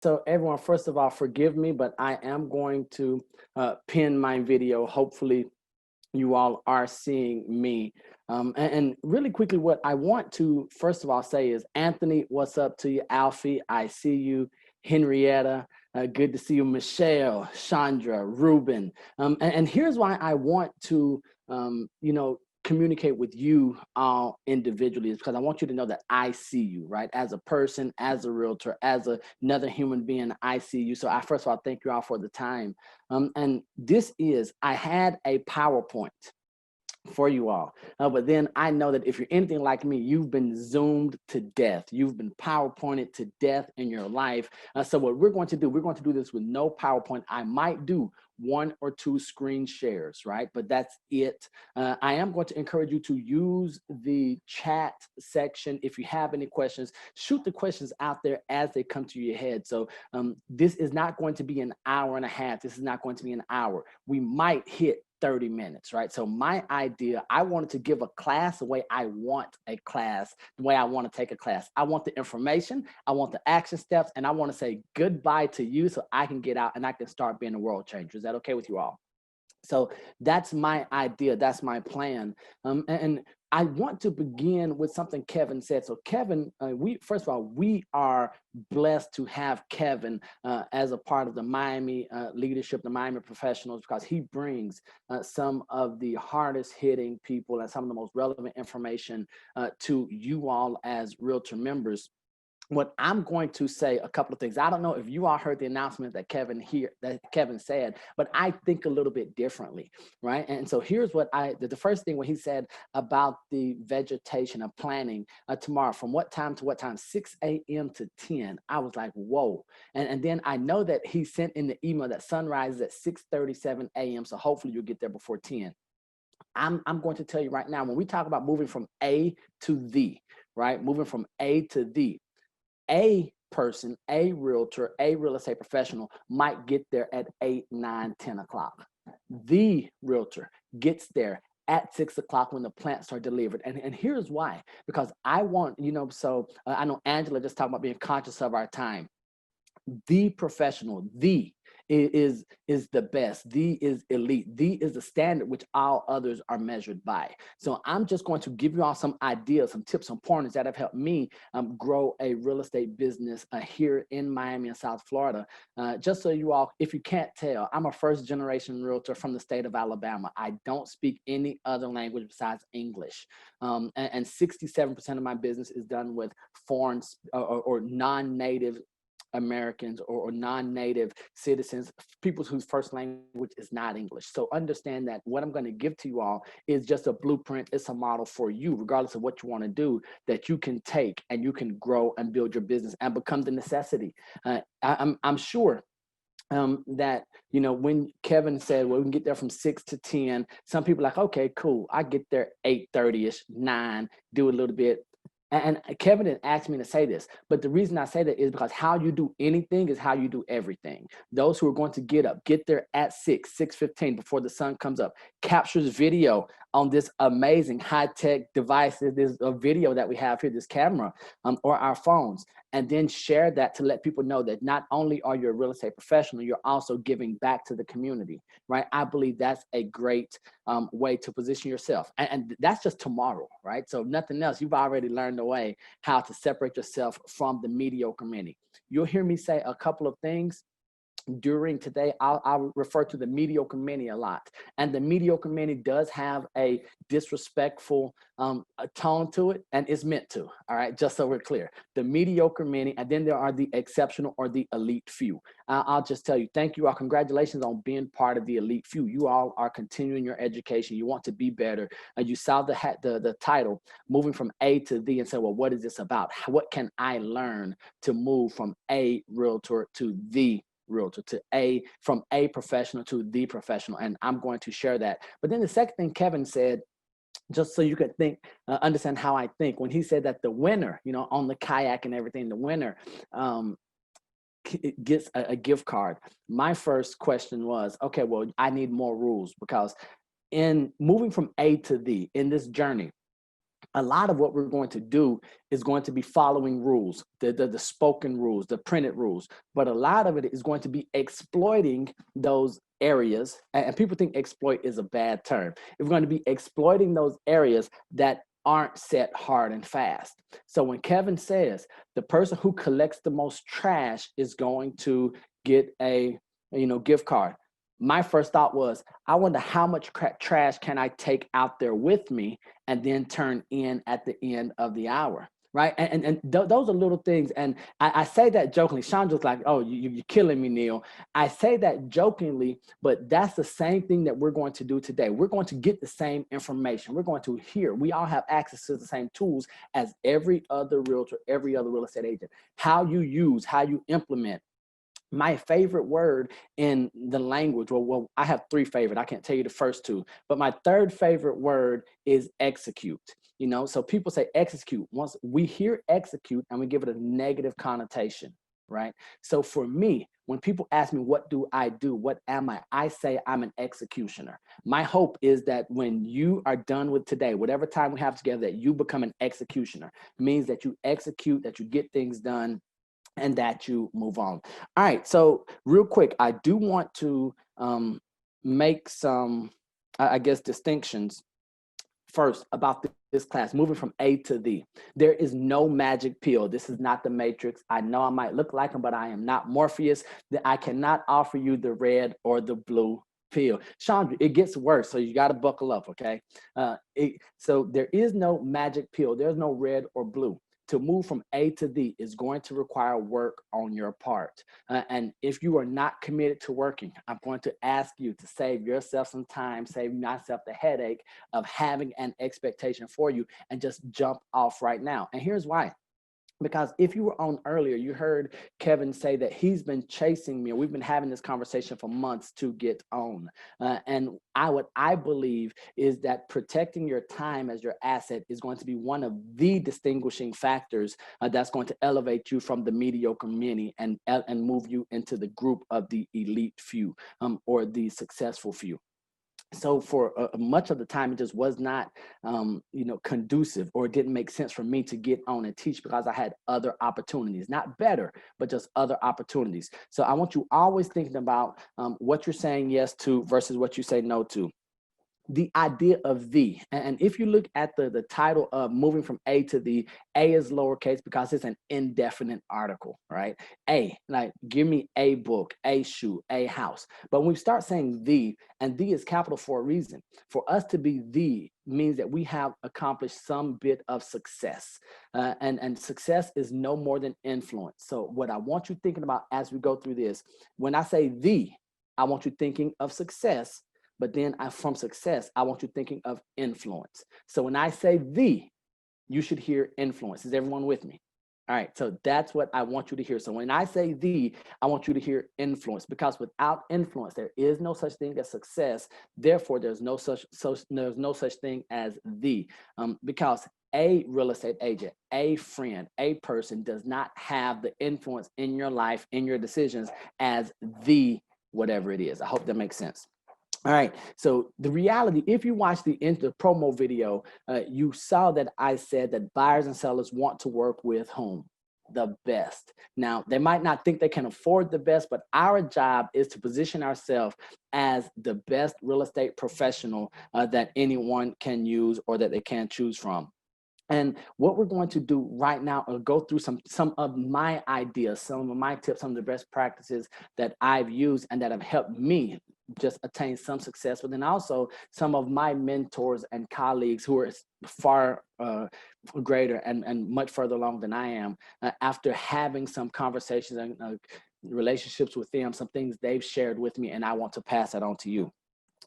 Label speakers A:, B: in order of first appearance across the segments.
A: So everyone, first of all, forgive me, but I am going to pin my video. Hopefully you all are seeing me. And really quickly, what I want to first of all say is, Anthony, what's up to you? Alfie, I see you. Henrietta, good to see you. Michelle, Chandra, Ruben. And here's why I want to, communicate with you all individually, is because I want you to know that I see you, right? As a person, as a realtor, as another human being, I see you. So I first of all thank you all for the time. And this is, I had a PowerPoint for you all. But then I know that if you're anything like me, you've been zoomed to death. You've been PowerPointed to death in your life. So what we're going to do, we're going to do this with no PowerPoint. I might do one or two screen shares, right? But that's it. I am going to encourage you to use the chat section. If you have any questions, shoot the questions out there as they come to your head. So this is not going to be an hour and a half. This is not going to be an hour. We might hit 30 minutes, right? So my idea, I wanted to give a class the way I want a class, the way I want to take a class. I want the information, I want the action steps, and I want to say goodbye to you so I can get out and I can start being a world changer. Is that okay with you all? So that's my idea. That's my plan. And I want to begin with something Kevin said. So Kevin, first of all, we are blessed to have Kevin as a part of the Miami leadership, the Miami professionals, because he brings some of the hardest hitting people and some of the most relevant information to you all as realtor members. What I'm going to say, a couple of things. I don't know if you all heard the announcement that Kevin said, but I think a little bit differently, right? And so here's what the first thing when he said about the vegetation of planning tomorrow, from what time to what time, 6 a.m. to 10. I was like, whoa. And then I know that he sent in the email that sunrise is at 6:37 a.m. So hopefully you'll get there before 10. I'm going to tell you right now, when we talk about moving from A to the, right? Moving from A to the, a person, a realtor, a real estate professional might get there at 8, 9, 10 o'clock. The realtor gets there at 6 o'clock when the plants are delivered. And here's why, because I want, I know Angela just talked about being conscious of our time. The professional, the is the best, the is elite, the is the standard which all others are measured by. So I'm just going to give you all some ideas, some tips, some pointers that have helped me grow a real estate business here in Miami and South Florida. Just so you all, if you can't tell, I'm a first generation realtor from the state of Alabama. I don't speak any other language besides English. And 67% of my business is done with foreign or non-native Americans or non-native citizens, people whose first language is not English. So understand that what I'm going to give to you all is just a blueprint. It's a model for you, regardless of what you want to do, that you can take and you can grow and build your business and become the necessity. I'm sure that, when Kevin said, well, we can get there from 6 to 10, some people are like, okay, cool. I get there 8:30ish, 9, do a little bit. And Kevin didn't ask me to say this, but the reason I say that is because how you do anything is how you do everything. Those who are going to get there at 6:15 before the sun comes up, captures video on this amazing high-tech device, this video that we have here, this camera, or our phones, and then share that to let people know that not only are you a real estate professional, you're also giving back to the community, right? I believe that's a great way to position yourself. And that's just tomorrow, right? So nothing else. You've already learned the way how to separate yourself from the mediocre many. You'll hear me say a couple of things during today. I'll refer to the mediocre many a lot. And the mediocre many does have a disrespectful a tone to it, and it's meant to, all right? Just so we're clear. The mediocre many, and then there are the exceptional or the elite few. I'll just tell you, thank you all. Congratulations on being part of the elite few. You all are continuing your education. You want to be better. You saw the title, moving from A to the, and said, well, what is this about? What can I learn to move from a realtor to the realtor, from a professional to the professional? And I'm going to share that. But then the second thing Kevin said, just so you could understand how I think, when he said that the winner, on the kayak and everything, the winner gets a gift card. My first question was, okay, well, I need more rules, because in moving from A to the, in this journey, a lot of what we're going to do is going to be following rules, the spoken rules, the printed rules. But a lot of it is going to be exploiting those areas. And people think exploit is a bad term. We're going to be exploiting those areas that aren't set hard and fast. So when Kevin says the person who collects the most trash is going to get a gift card, my first thought was, I wonder how much trash can I take out there with me and then turn in at the end of the hour, right? Those are little things. And I say that jokingly. Chandra's like, oh, you're killing me, Neil. I say that jokingly, but that's the same thing that we're going to do today. We're going to get the same information. We're going to hear. We all have access to the same tools as every other realtor, every other real estate agent. How you use, how you implement. My favorite word in the language, well, I have three favorite. I can't tell you the first two, but my third favorite word is execute. So people say execute. Once we hear execute and we give it a negative connotation, right? So for me, when people ask me, what do? What am I? I say I'm an executioner. My hope is that when you are done with today, whatever time we have together, that you become an executioner. It means that you execute, that you get things done, and that you move on. All right, so real quick, I do want to make some, I guess, distinctions first about this class, moving from A to Z. There is no magic pill. This is not the Matrix. I know I might look like him, but I am not Morpheus. That I cannot offer you the red or the blue pill. Chandra, it gets worse, so you got to buckle up, okay? So there is no magic pill. There's no red or blue. To move from A to Z is going to require work on your part. And if you are not committed to working, I'm going to ask you to save yourself some time, save myself the headache of having an expectation for you, and just jump off right now. And here's why. Because if you were on earlier, you heard Kevin say that he's been chasing me. We've been having this conversation for months to get on. And what I believe is that protecting your time as your asset is going to be one of the distinguishing factors that's going to elevate you from the mediocre many and move you into the group of the elite few or the successful few. So for much of the time, it just was not, conducive, or it didn't make sense for me to get on and teach because I had other opportunities, not better, but just other opportunities. So I want you always thinking about what you're saying yes to versus what you say no to. The idea of the, and if you look at the title of moving from A to the, A is lowercase because it's an indefinite article, right? A, like give me a book, a shoe, a house. But when we start saying the, and the is capital for a reason. For us to be the means that we have accomplished some bit of success. And success is no more than influence. So what I want you thinking about as we go through this, when I say the, I want you thinking of success. But then from success, I want you thinking of influence. So when I say the, you should hear influence. Is everyone with me? All right, so that's what I want you to hear. So when I say the, I want you to hear influence, because without influence, there is no such thing as success. Therefore, there's no such thing as the, because a real estate agent, a friend, a person does not have the influence in your life, in your decisions as the whatever it is. I hope that makes sense. All right, so the reality, if you watch the promo video, you saw that I said that buyers and sellers want to work with whom? The best. Now, they might not think they can afford the best, but our job is to position ourselves as the best real estate professional that anyone can use or that they can choose from. And what we're going to do right now is go through some of my ideas, some of my tips, some of the best practices that I've used and that have helped me just attain some success, but then also some of my mentors and colleagues who are far greater and much further along than I am, after having some conversations and relationships with them, some things they've shared with me, and I want to pass that on to you.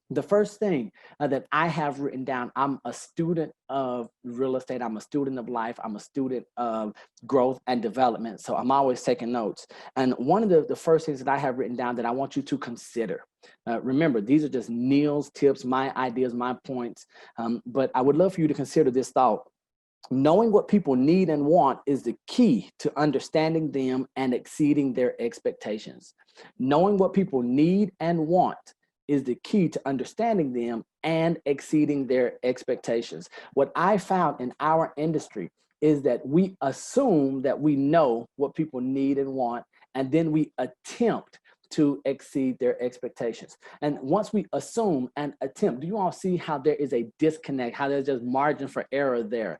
A: The first thing that I have written down, I'm a student of real estate. I'm a student of life. I'm a student of growth and development. So I'm always taking notes. And one of the first things that I have written down that I want you to consider. Remember, these are just Neil's tips, my ideas, my points. But I would love for you to consider this thought. Knowing what people need and want is the key to understanding them and exceeding their expectations. Knowing what people need and want is the key to understanding them and exceeding their expectations. What I found in our industry is that we assume that we know what people need and want, and then we attempt to exceed their expectations. And once we assume and attempt, do you all see how there is a disconnect, how there's just margin for error there?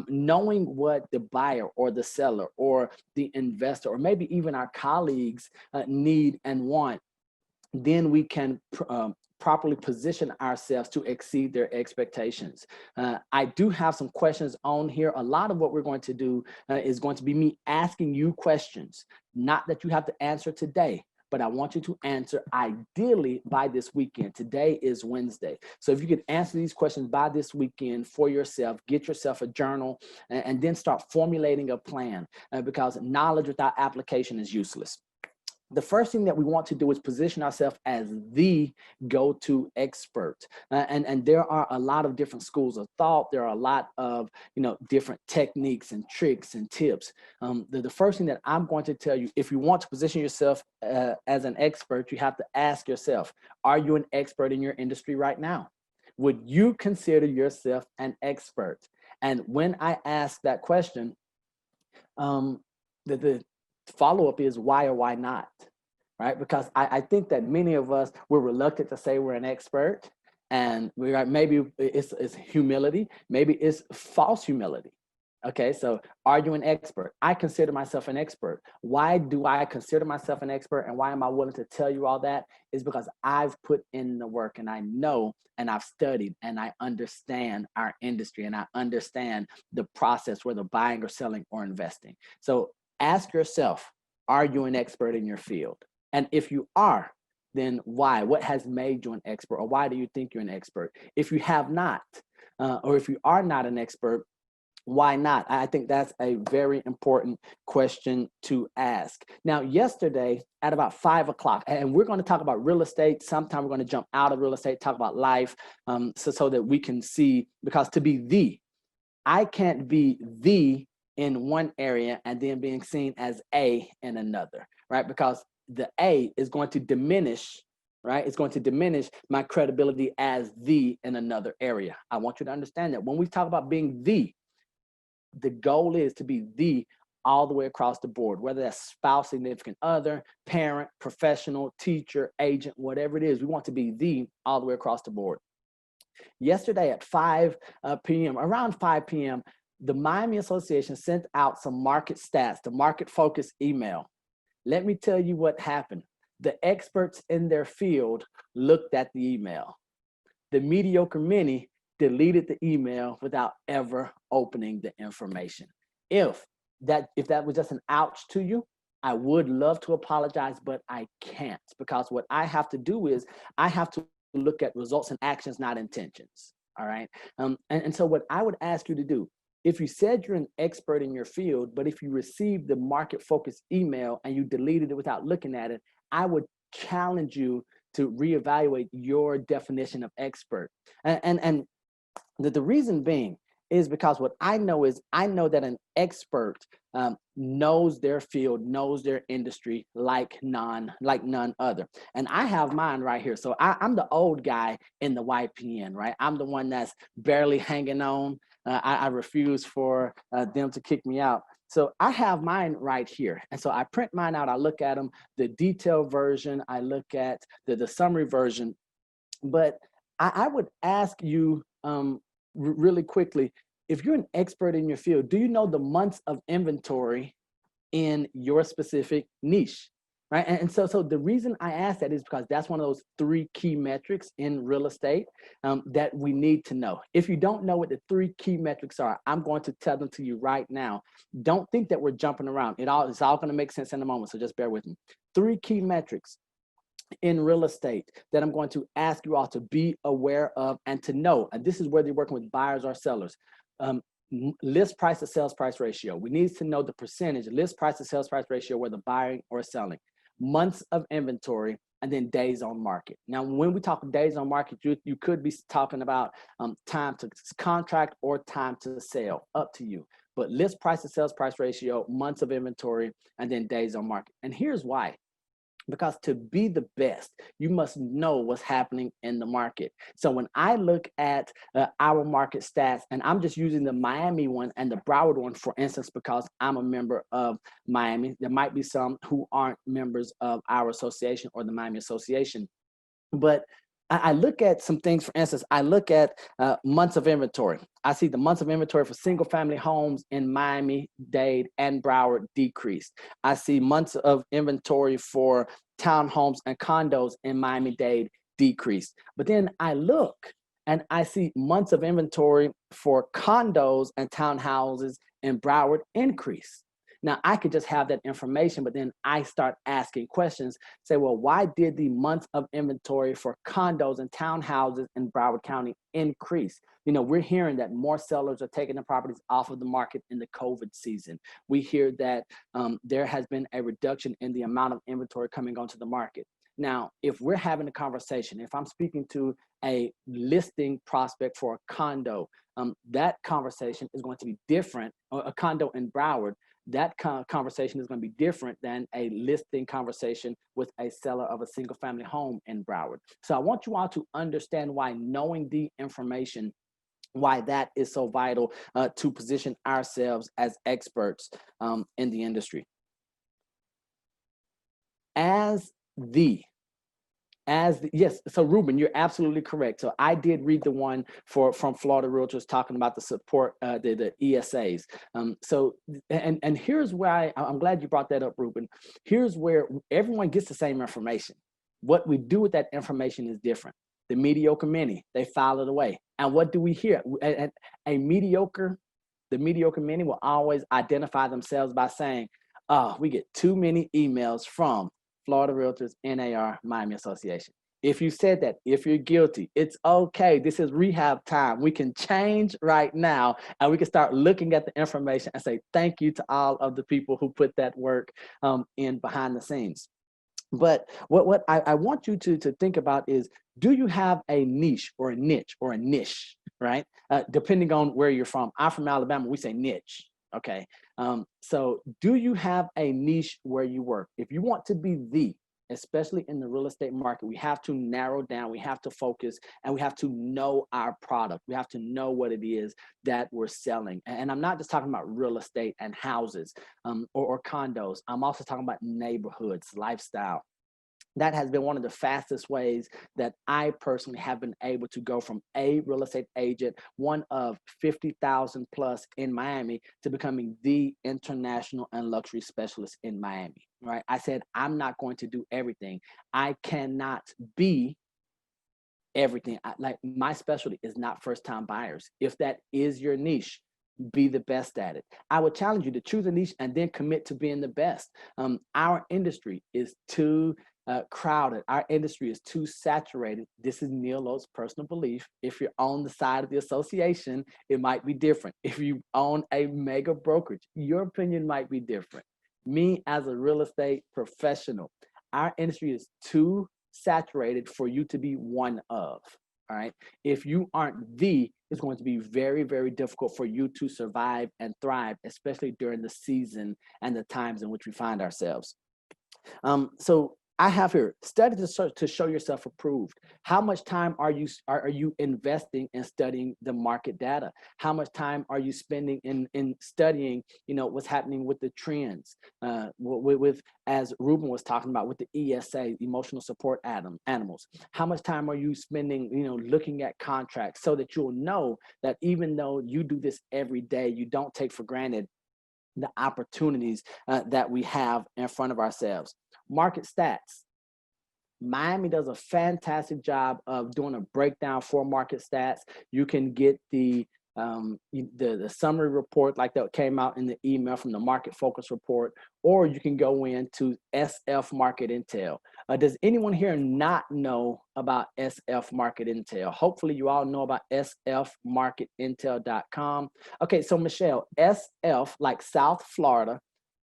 A: Knowing what the buyer or the seller or the investor, or maybe even our colleagues need and want, then we can properly position ourselves to exceed their expectations. I do have some questions on here. A lot of what we're going to do is going to be me asking you questions, not that you have to answer today, but I want you to answer ideally by this weekend. Today is Wednesday. So if you could answer these questions by this weekend for yourself, get yourself a journal, and then start formulating a plan, because knowledge without application is useless. The first thing that we want to do is position ourselves as the go-to expert. And there are a lot of different schools of thought. There are a lot of, different techniques and tricks and tips. The first thing that I'm going to tell you, if you want to position yourself as an expert, you have to ask yourself, are you an expert in your industry right now? Would you consider yourself an expert? And when I ask that question, the follow-up is why or why not, right? Because I think that many of us, we're reluctant to say we're an expert, and maybe it's humility, maybe it's false humility. Okay, so are you an expert? I consider myself an expert. Why do I consider myself an expert, and why am I willing to tell you all that? Is because I've put in the work, and I know, and I've studied, and I understand our industry, and I understand the process, whether buying or selling or investing. So ask yourself, are you an expert in your field? And if you are, then why? What has made you an expert, or why do you think you're an expert? If you have not, or if you are not an expert, why not? I think that's a very important question to ask. Now, yesterday at about 5 o'clock, and we're going to talk about real estate. Sometime we're going to jump out of real estate, talk about life, so that we can see, because to be I can't be the in one area and then being seen as a in another, right? Because the A is going to diminish, right? It's going to diminish my credibility as the in another area. I want you to understand that when we talk about being the goal is to be the all the way across the board, whether that's spouse, significant other, parent, professional, teacher, agent, whatever it is. We want to be the all the way across the board. Yesterday at 5 p.m., around 5 p.m., the Miami Association sent out some market stats, the market focus email. Let me tell you what happened. The experts in their field looked at the email. The mediocre many deleted the email without ever opening the information. If that was just an ouch to you, I would love to apologize, but I can't, because what I have to do is I have to look at results and actions, not intentions. All right. And so what I would ask you to do, if you said you're an expert in your field, but if you received the market focused email and you deleted it without looking at it, I would challenge you to reevaluate your definition of expert. And the reason being is because what I know is I know that an expert knows their field, knows their industry like none other. And I have mine right here. So I'm the old guy in the YPN, right? I'm the one that's barely hanging on. I refuse for them to kick me out. So I have mine right here. And so I print mine out. I look at them, the detailed version. I look at the summary version. But I would ask you really quickly, if you're an expert in your field, do you know the months of inventory in your specific niche, right? And so the reason I ask that is because that's one of those 3 key metrics in real estate that we need to know. If you don't know what the 3 key metrics are, I'm going to tell them to you right now. Don't think that we're jumping around. It's all going to make sense in a moment, so just bear with me. 3 key metrics in real estate that I'm going to ask you all to be aware of and to know. And this is whether you're working with buyers or sellers. List price to sales price ratio. We need to know the percentage list price to sales price ratio, whether buying or selling. Months of inventory, and then days on market. Now, when we talk days on market, you could be talking about time to contract or time to sell, up to you. But list price to sales price ratio, months of inventory, and then days on market. And here's why. Because to be the best, you must know what's happening in the market. So when I look at our market stats, and I'm just using the Miami one and the Broward one, for instance, because I'm a member of Miami. There might be some who aren't members of our association or the Miami Association. But I look at some things. For instance, I look at months of inventory. I see the months of inventory for single family homes in Miami-Dade and Broward decreased. I see months of inventory for townhomes and condos in Miami-Dade decreased. But then I look and I see months of inventory for condos and townhouses in Broward increase. Now, I could just have that information, but then I start asking questions, say, well, why did the month of inventory for condos and townhouses in Broward County increase? You know, we're hearing that more sellers are taking the properties off of the market in the COVID season. We hear that there has been a reduction in the amount of inventory coming onto the market. Now, if we're having a conversation, if I'm speaking to a listing prospect for a condo, that conversation is going to be different, a condo in Broward, that conversation is going to be different than a listing conversation with a seller of a single family home in Broward. So I want you all to understand why knowing the information, why that is so vital to position ourselves as experts in the industry. Yes, so Ruben, you're absolutely correct. So I did read the one from Florida Realtors talking about the support, the ESAs. And here's why I'm glad you brought that up, Ruben. Here's where everyone gets the same information. What we do with that information is different. The mediocre many, they file it away. And what do we hear? The mediocre many will always identify themselves by saying, oh, we get too many emails from Florida Realtors, NAR, Miami Association. If you said that, if you're guilty, it's okay. This is rehab time. We can change right now, and we can start looking at the information and say thank you to all of the people who put that work in behind the scenes. But what I want you to think about is, do you have a niche or a niche or a niche, right? Depending on where you're from. I'm from Alabama, we say niche. Okay, so do you have a niche where you work? If you want to be especially in the real estate market, we have to narrow down, we have to focus, and we have to know our product. We have to know what it is that we're selling. And I'm not just talking about real estate and houses or condos. I'm also talking about neighborhoods, lifestyle. That has been one of the fastest ways that I personally have been able to go from a real estate agent, one of 50,000 plus in Miami, to becoming the international and luxury specialist in Miami, right? I said, I'm not going to do everything. I cannot be everything. Like, my specialty is not first time buyers. If that is your niche, be the best at it. I would challenge you to choose a niche and then commit to being the best. Our industry is too crowded. Our industry is too saturated. This is Neil Oates' personal belief. If you're on the side of the association, it might be different. If you own a mega brokerage, your opinion might be different. Me, as a real estate professional, our industry is too saturated for you to be one of. All right. If you aren't it's going to be very, very difficult for you to survive and thrive, especially during the season and the times in which we find ourselves. So I have here, study to show yourself approved. How much time are you investing in studying the market data? How much time are you spending in studying, what's happening with the trends, with as Ruben was talking about, with the ESA, emotional support animals? How much time are you spending, looking at contracts, so that you'll know that even though you do this every day, you don't take for granted the opportunities that we have in front of ourselves. Market stats. Miami does a fantastic job of doing a breakdown for market stats. You can get the summary report like that came out in the email from the Market Focus report, or you can go into SF Market Intel. Does anyone here not know about SF Market Intel? Hopefully you all know about sfmarketintel.com. Okay, so Michelle, SF, like South Florida,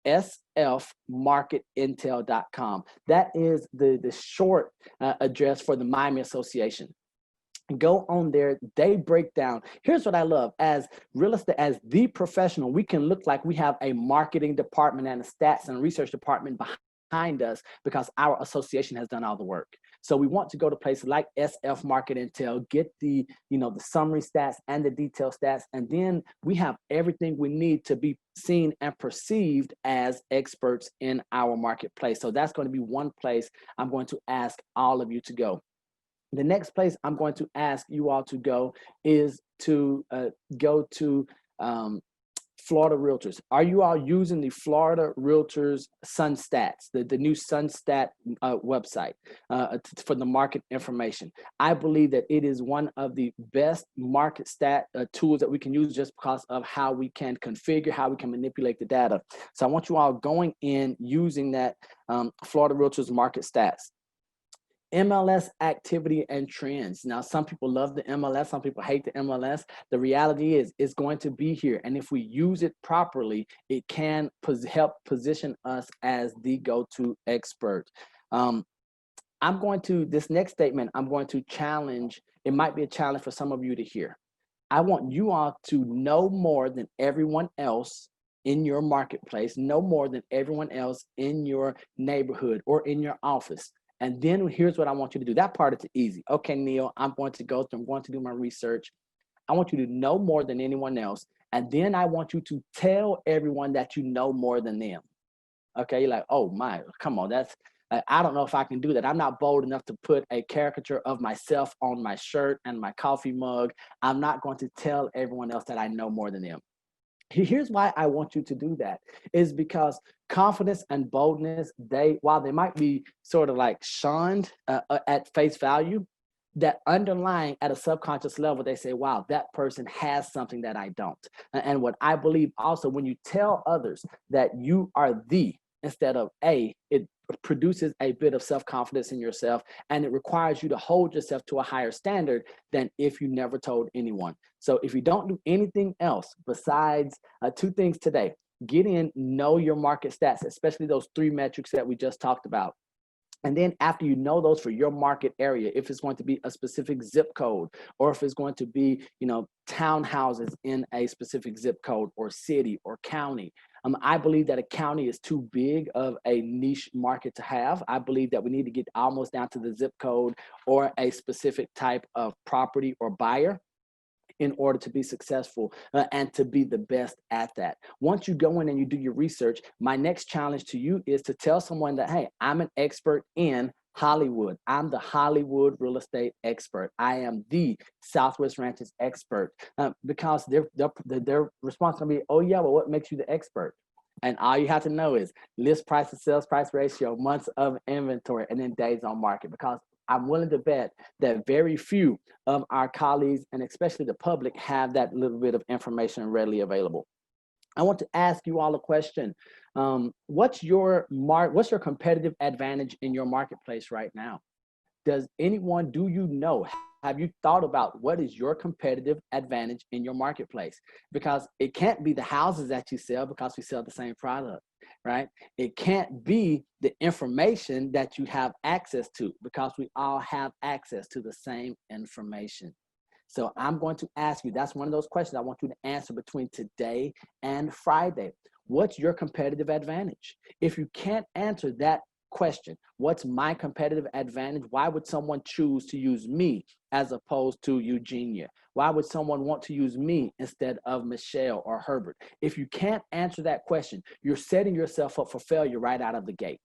A: sfmarketintel.com. That is the short address for the Miami Association. Go on there. They break down. Here's what I love. As real estate, as the professional, we can look like we have a marketing department and a stats and research department behind behind us because our association has done all the work. So we want to go to places like SF Market Intel, get the, the summary stats and the detailed stats, and then we have everything we need to be seen and perceived as experts in our marketplace. So that's going to be one place I'm going to ask all of you to go. The next place I'm going to ask you all to go is to go to Florida Realtors. Are you all using the Florida Realtors SunStats, the new SunStat website for the market information? I believe that it is one of the best market stat tools that we can use just because of how we can configure, how we can manipulate the data. So I want you all going in using that Florida Realtors market stats. MLS activity and trends. Now, some people love the MLS, some people hate the MLS. The reality is it's going to be here. And if we use it properly, it can help position us as the go-to expert. This next statement, I'm going to challenge, it might be a challenge for some of you to hear. I want you all to know more than everyone else in your marketplace, know more than everyone else in your neighborhood or in your office. And then here's what I want you to do. That part is easy. Okay, Neil, I'm going to do my research. I want you to know more than anyone else. And then I want you to tell everyone that you know more than them. Okay, you're like, oh my, come on, I don't know if I can do that. I'm not bold enough to put a caricature of myself on my shirt and my coffee mug. I'm not going to tell everyone else that I know more than them. Here's why I want you to do that is because confidence and boldness, while they might be sort of like shunned at face value, that underlying at a subconscious level, they say, wow, that person has something that I don't. And what I believe also, when you tell others that you are instead of it produces a bit of self-confidence in yourself, and it requires you to hold yourself to a higher standard than if you never told anyone. So if you don't do anything else besides two things today, know your market stats, especially those 3 metrics that we just talked about. And then after you know those for your market area, if it's going to be a specific zip code, or if it's going to be, townhouses in a specific zip code or city or county. I believe that a county is too big of a niche market to have. I believe that we need to get almost down to the zip code or a specific type of property or buyer in order to be successful and to be the best at that. Once you go in and you do your research, my next challenge to you is to tell someone that, hey, I'm an expert in Hollywood. I'm the Hollywood real estate expert. I am the Southwest Ranches expert because their response going to be, oh yeah, well, what makes you the expert? And all you have to know is list price to sales price ratio, months of inventory, and then days on market, because I'm willing to bet that very few of our colleagues, and especially the public, have that little bit of information readily available. I want to ask you all a question. What's your competitive advantage in your marketplace right now? Do you know? Have you thought about what is your competitive advantage in your marketplace? Because it can't be the houses that you sell because we sell the same product, right? It can't be the information that you have access to because we all have access to the same information. So I'm going to ask you, that's one of those questions I want you to answer between today and Friday. What's your competitive advantage? If you can't answer that question, what's my competitive advantage? Why would someone choose to use me as opposed to Eugenia? Why would someone want to use me instead of Michelle or Herbert? If you can't answer that question, you're setting yourself up for failure right out of the gate.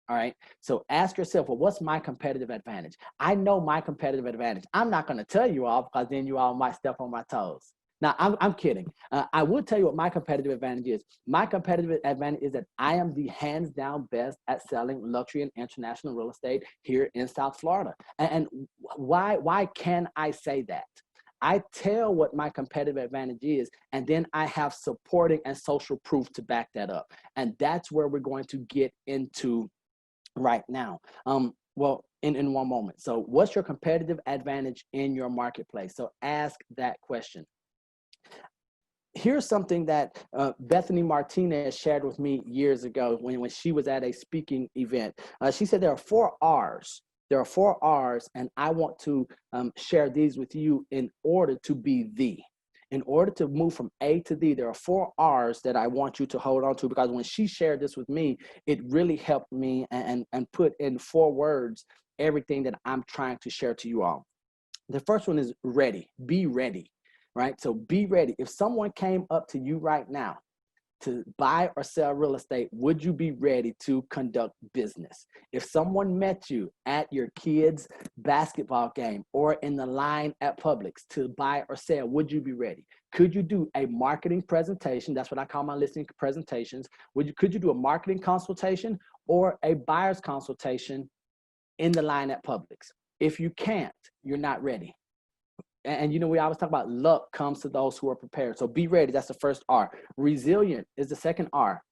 A: All right. So ask yourself, well, what's my competitive advantage? I know my competitive advantage. I'm not going to tell you all because then you all might step on my toes. Now, I'm kidding. I will tell you what my competitive advantage is. My competitive advantage is that I am the hands down best at selling luxury and international real estate here in South Florida. And why can I say that? I tell what my competitive advantage is, and then I have supporting and social proof to back that up. And that's where we're going to get into right now. Well, in one moment. So what's your competitive advantage in your marketplace? So ask that question. Here's something that Bethany Martinez shared with me years ago when she was at a speaking event. She said there are 4 R's. There are 4 R's, and I want to share these with you in order to be in order to move from A to D, there are 4 R's that I want you to hold on to, because when she shared this with me, it really helped me and put in 4 words everything that I'm trying to share to you all. The first one is ready. Be ready, right? So be ready. If someone came up to you right now to buy or sell real estate, would you be ready to conduct business? If someone met you at your kid's basketball game or in the line at Publix to buy or sell, would you be ready? Could you do a marketing presentation? That's what I call my listing presentations. Could you do a marketing consultation or a buyer's consultation in the line at Publix? If you can't, you're not ready. And you know, we always talk about luck comes to those who are prepared. So be ready. That's the first R. Resilient is the second R.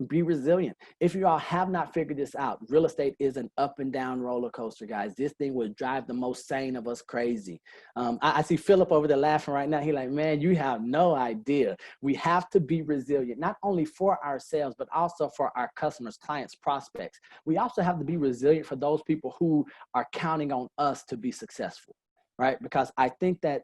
A: Be resilient. If you all have not figured this out, real estate is an up and down roller coaster, guys. This thing would drive the most sane of us crazy. I see Philip over there laughing right now. He's like, man, you have no idea. We have to be resilient, not only for ourselves, but also for our customers, clients, prospects. We also have to be resilient for those people who are counting on us to be successful. Right? Because I think that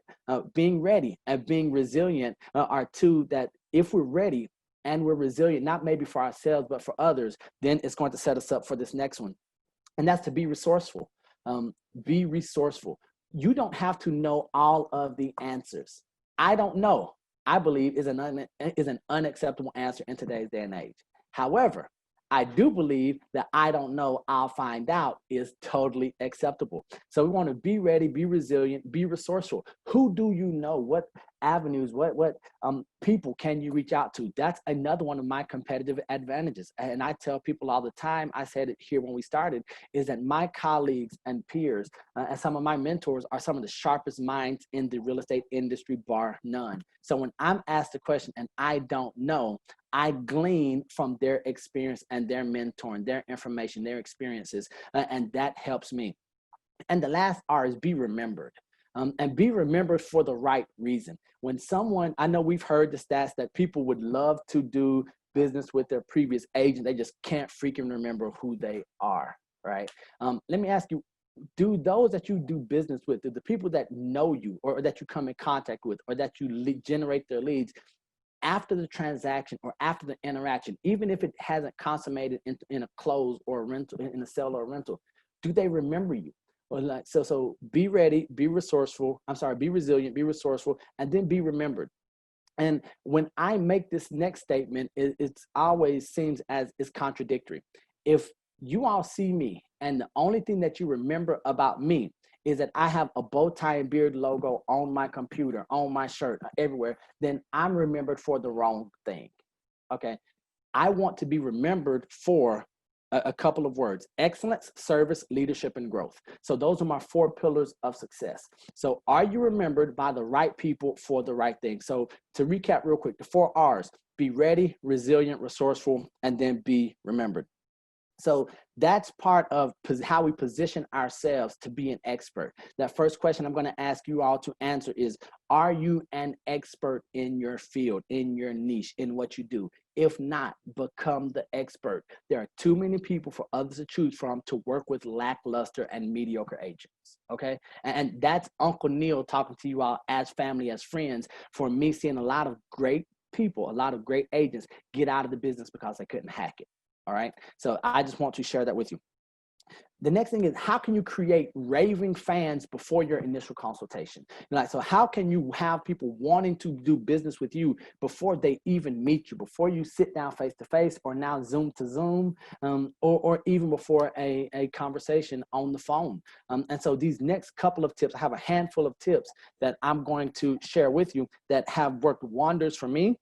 A: being ready and being resilient are two that, if we're ready and we're resilient, not maybe for ourselves, but for others, then it's going to set us up for this next one. And that's to be resourceful. Be resourceful. You don't have to know all of the answers. I don't know, I believe, is an unacceptable answer in today's day and age. However, I do believe that I don't know, I'll find out is totally acceptable. So we want to be ready, be resilient, be resourceful. Who do you know? What avenues, what people can you reach out to? That's another one of my competitive advantages. And I tell people all the time, I said it here when we started, is that my colleagues and peers and some of my mentors are some of the sharpest minds in the real estate industry, bar none. So when I'm asked a question and I don't know, I glean from their experience and their mentoring, their information, their experiences, and that helps me. And the last R is be remembered. And be remembered for the right reason. When someone, I know we've heard the stats that people would love to do business with their previous agent, they just can't freaking remember who they are, right? Let me ask you, do those that you do business with, do the people that know you or that you come in contact with or that you generate their leads, after the transaction or after the interaction, even if it hasn't consummated in a close or a rental, in a sale or a rental, do they remember you? Or like, so be ready, be resourceful. Be resilient, be resourceful, and then be remembered. And when I make this next statement, it always seems as it's contradictory. If you all see me and the only thing that you remember about me is that I have a bow tie and beard logo on my computer, on my shirt, everywhere, then I'm remembered for the wrong thing, okay? I want to be remembered for a couple of words: excellence, service, leadership, and growth. So those are my 4 pillars of success. So are you remembered by the right people for the right thing? So to recap real quick, the 4 R's: be ready, resilient, resourceful, and then be remembered. So that's part of how we position ourselves to be an expert. That first question I'm going to ask you all to answer is, are you an expert in your field, in your niche, in what you do? If not, become the expert. There are too many people for others to choose from to work with lackluster and mediocre agents, okay? And that's Uncle Neil talking to you all as family, as friends, for me seeing a lot of great people, a lot of great agents get out of the business because they couldn't hack it. All right. So I just want to share that with you. The next thing is, how can you create raving fans before your initial consultation? Like, so how can you have people wanting to do business with you before they even meet you, before you sit down face to face, or now Zoom to Zoom, or even before a conversation on the phone? And so these next couple of tips, I have a handful of tips that I'm going to share with you that have worked wonders for me.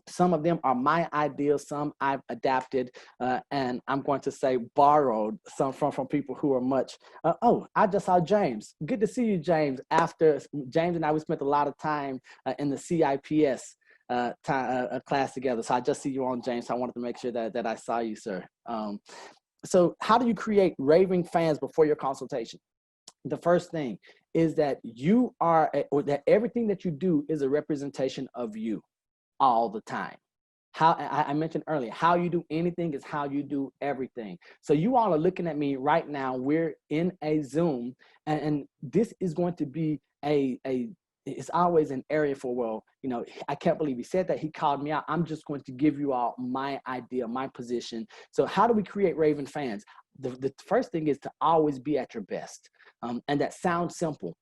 A: Some of them are my ideas, some I've adapted, and I'm going to say borrowed some from people who are much. I just saw James. Good to see you, James. After James and I, we spent a lot of time in the CIPS class together. So I just see you on, James. So I wanted to make sure that I saw you, sir. So how do you create raving fans before your consultation? The first thing is that you are, or that everything that you do is a representation of you. All the time. How I mentioned earlier, how you do anything is how you do everything. So you all are looking at me right now. We're in a Zoom, and this is going to be a it's always an area for, well, you know, I can't believe he said that. He called me out. I'm just going to give you all my idea, my position. So how do we create Raven fans? The first thing is to always be at your best. And that sounds simple.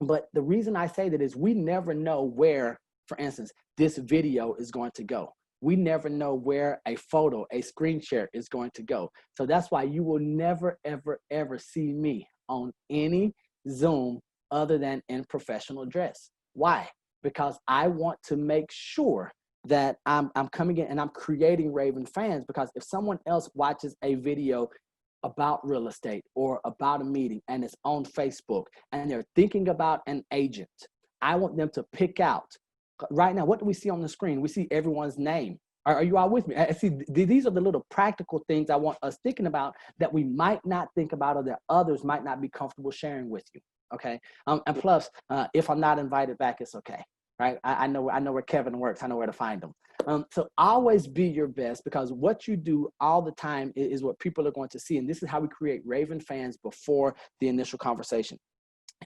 A: But the reason I say that is we never know where, for instance, this video is going to go. We never know where a photo, a screen share is going to go. So that's why you will never, ever, ever see me on any Zoom other than in professional dress. Why? Because I want to make sure that I'm coming in and I'm creating Raven fans, because if someone else watches a video about real estate or about a meeting and it's on Facebook and they're thinking about an agent, I want them to pick out. Right now, what do we see on the screen? We see everyone's name. Are you all with me? I see these are the little practical things I want us thinking about that we might not think about or that others might not be comfortable sharing with you. Okay. And plus, if I'm not invited back, it's okay. Right. I know where Kevin works. I know where to find him. So always be your best, because what you do all the time is what people are going to see. And this is how we create Raven fans before the initial conversation.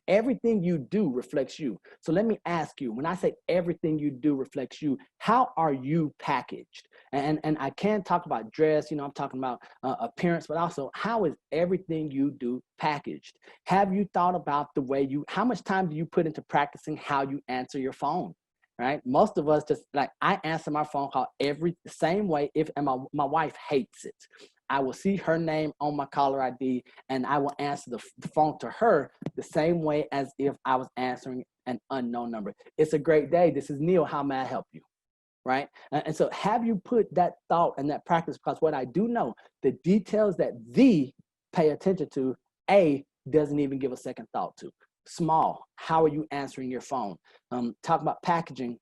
A: Everything you do reflects you. So let me ask you, when I say everything you do reflects you, how are you packaged? And I can talk about dress, you know, I'm talking about appearance, but also how is everything you do packaged? Have you thought about the way how much time do you put into practicing how you answer your phone? Right? Most of us just, like, I answer my phone call the same way, and my wife hates it. I will see her name on my caller ID and I will answer the phone to her the same way as if I was answering an unknown number. It's a great day. This is Neil. How may I help you? Right? And so have you put that thought and that practice? Because what I do know, the details that the pay attention to, A doesn't even give a second thought to. Small, how are you answering your phone? Talk about packaging.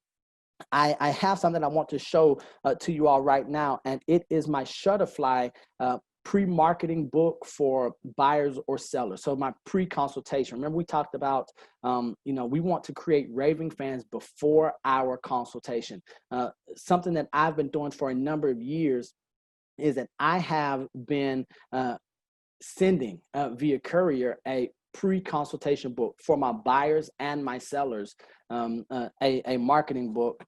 A: I have something I want to show to you all right now, and it is my Shutterfly pre-marketing book for buyers or sellers. So my pre-consultation. Remember we talked about, you know, we want to create raving fans before our consultation. Something that I've been doing for a number of years is that I have been sending via courier a pre-consultation book for my buyers and my sellers, a marketing book.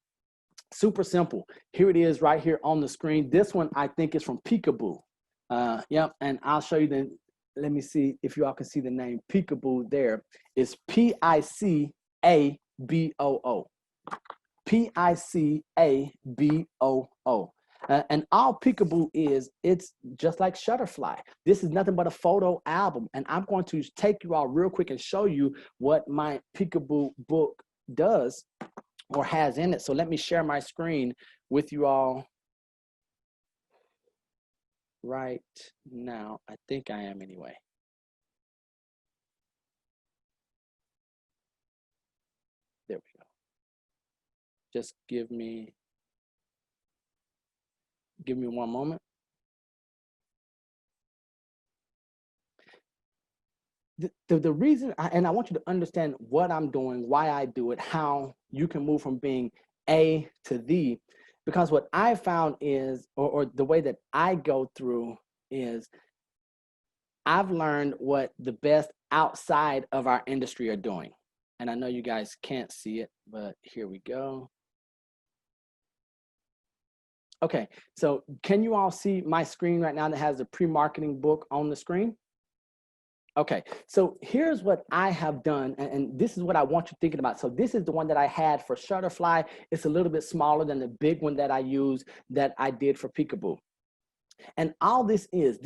A: Super simple. Here it is right here on the screen. This one I think is from Peekaboo. Yep, and I'll show you let me see if you all can see the name Peekaboo there. It's P-I-C-A-B-O-O. P-I-C-A-B-O-O. And all Peekaboo is, it's just like Shutterfly. This is nothing but a photo album. And I'm going to take you all real quick and show you what my Peekaboo book does or has in it. So let me share my screen with you all right now. I think I am anyway. There we go. Just give me one moment. The reason, and I want you to understand what I'm doing, why I do it, how you can move from being A to the, because what I found is, or the way that I go through is, I've learned what the best outside of our industry are doing. And I know you guys can't see it, but here we go. Okay, so can you all see my screen right now that has the pre-marketing book on the screen? Okay, so here's what I have done, and this is what I want you thinking about. So this is the one that I had for Shutterfly. It's a little bit smaller than the big one that I use that I did for Peekaboo. And all this is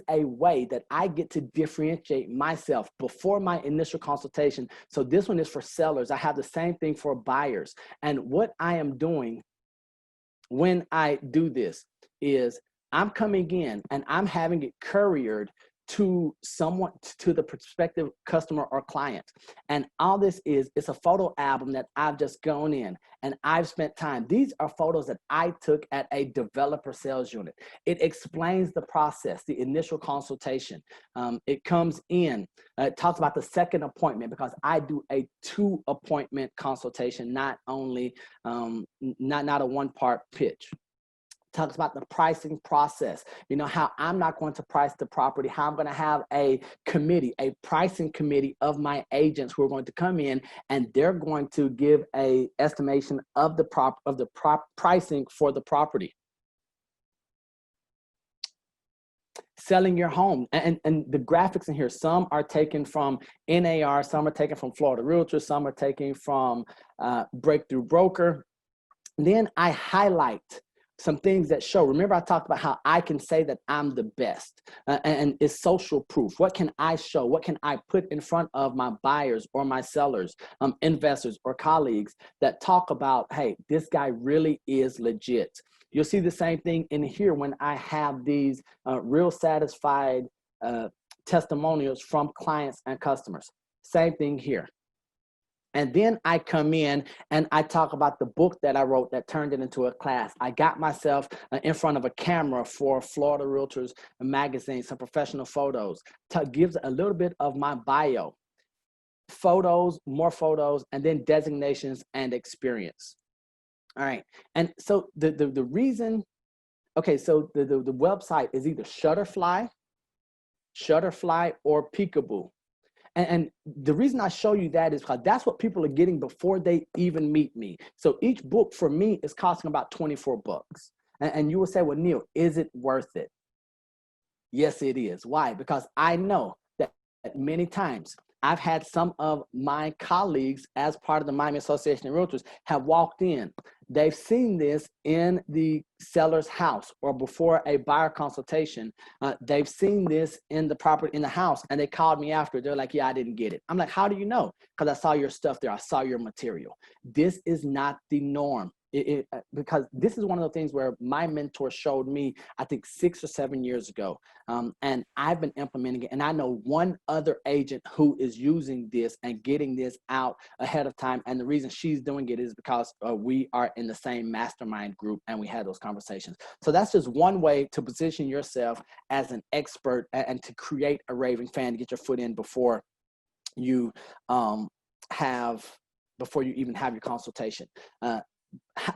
A: a way that I get to differentiate myself before my initial consultation. So this one is for sellers. I have the same thing for buyers. And what I am doing when I do this is I'm coming in and I'm having it couriered to someone, to the prospective customer or client. And all this is, it's a photo album that I've just gone in and I've spent time. These are photos that I took at a developer sales unit. It explains the process, the initial consultation. It comes in, it talks about the second appointment, because I do a 2-appointment consultation, not only, not a 1-part pitch. talks about the pricing process, you know, how I'm not going to price the property, how I'm going to have a committee, a pricing committee of my agents who are going to come in and they're going to give a estimation of the pricing for the property. Selling your home, and the graphics in here, some are taken from NAR, some are taken from Florida Realtors, some are taken from Breakthrough Broker. Then I highlight some things that show. Remember, I talked about how I can say that I'm the best, and it's social proof. What can I show? What can I put in front of my buyers or my sellers, investors or colleagues that talk about, hey, this guy really is legit. You'll see the same thing in here when I have these real satisfied testimonials from clients and customers. Same thing here. And then I come in and I talk about the book that I wrote that turned it into a class. I got myself in front of a camera for Florida Realtors magazine, some professional photos, gives a little bit of my bio, photos, more photos, and then designations and experience. All right, and so the reason, okay, so the website is either Shutterfly or Peekaboo. And the reason I show you that is because that's what people are getting before they even meet me. So each book for me is costing about 24 bucks. And you will say, well, Neil, is it worth it? Yes, it is. Why? Because I know that many times I've had some of my colleagues as part of the Miami Association of Realtors have walked in. They've seen this in the seller's house or before a buyer consultation. They've seen this in the property, in the house, and they called me after. They're like, yeah, I didn't get it. I'm like, how do you know? Because I saw your stuff there. I saw your material. This is not the norm. Because this is one of the things where my mentor showed me, I think 6 or 7 years ago, and I've been implementing it. And I know one other agent who is using this and getting this out ahead of time. And the reason she's doing it is because we are in the same mastermind group and we had those conversations. So that's just one way to position yourself as an expert and to create a raving fan, to get your foot in before you before you even have your consultation.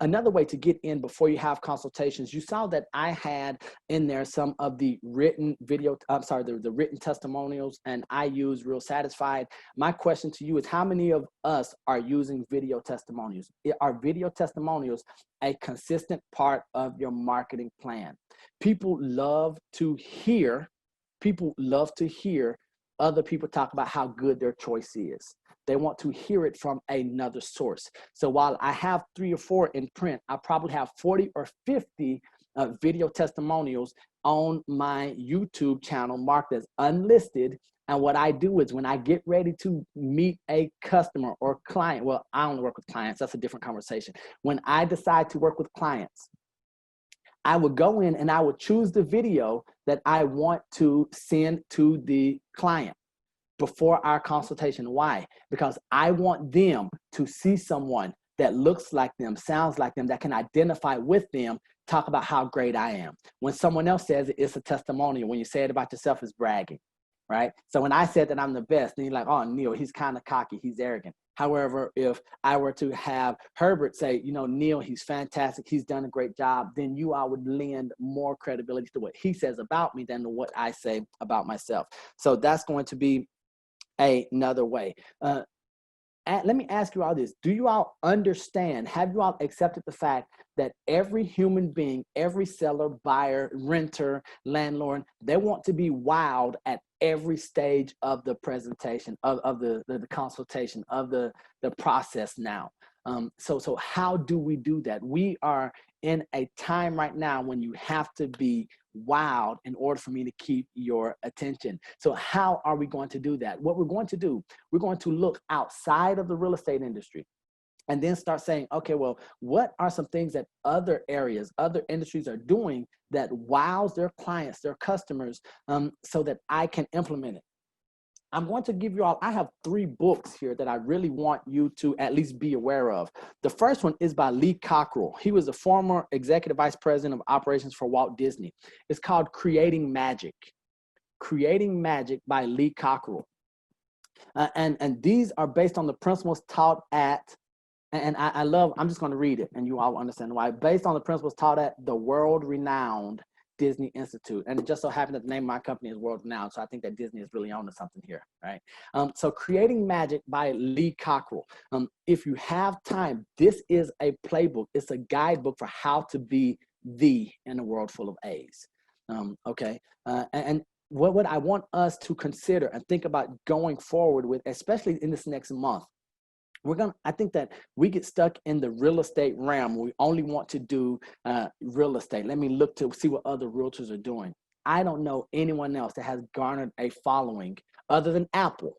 A: Another way to get in before you have consultations, you saw that I had in there some of the written video, the written testimonials, and I use Real Satisfied. My question to you is, how many of us are using video testimonials? Are video testimonials a consistent part of your marketing plan? People love to hear other people talk about how good their choice is. They want to hear it from another source. So while I have 3 or 4 in print, I probably have 40 or 50 video testimonials on my YouTube channel marked as unlisted. And what I do is when I get ready to meet a customer or client, well, I don't work with clients, that's a different conversation. When I decide to work with clients, I would go in and I would choose the video that I want to send to the client before our consultation. Why? Because I want them to see someone that looks like them, sounds like them, that can identify with them, talk about how great I am. When someone else says it, it's a testimonial. When you say it about yourself, it's bragging, right? So when I said that I'm the best, then you're like, oh, Neil, he's kind of cocky, he's arrogant. However, if I were to have Herbert say, you know, Neil, he's fantastic, he's done a great job, then you all would lend more credibility to what he says about me than to what I say about myself. So that's going to be another way. Let me ask you all this. Do you all understand, have you all accepted the fact that every human being, every seller, buyer, renter, landlord, they want to be wowed at every stage of the presentation, of the consultation, of the process now? So how do we do that? We are in a time right now when you have to be wowed in order for me to keep your attention. So how are we going to do that? What we're going to do, we're going to look outside of the real estate industry and then start saying, okay, well, what are some things that other areas, other industries are doing that wows their clients, their customers, so that I can implement it? I'm going to give you all, I have 3 books here that I really want you to at least be aware of. The first one is by Lee Cockrell. He was a former executive vice president of operations for Walt Disney. It's called Creating Magic. Creating Magic by Lee Cockrell. And these are based on the principles taught at And I love, I'm just going to read it and you all understand why. Based on the principles taught at the world-renowned Disney Institute. And it just so happened that the name of my company is World Renowned. So I think that Disney is really on to something here, right? So Creating Magic by Lee Cockrell. If you have time, this is a playbook. It's a guidebook for how to be the in a world full of A's. Okay. And what I want us to consider and think about going forward with, especially in this next month, I think that we get stuck in the real estate realm. We only want to do real estate. Let me look to see what other realtors are doing. I don't know anyone else that has garnered a following other than Apple,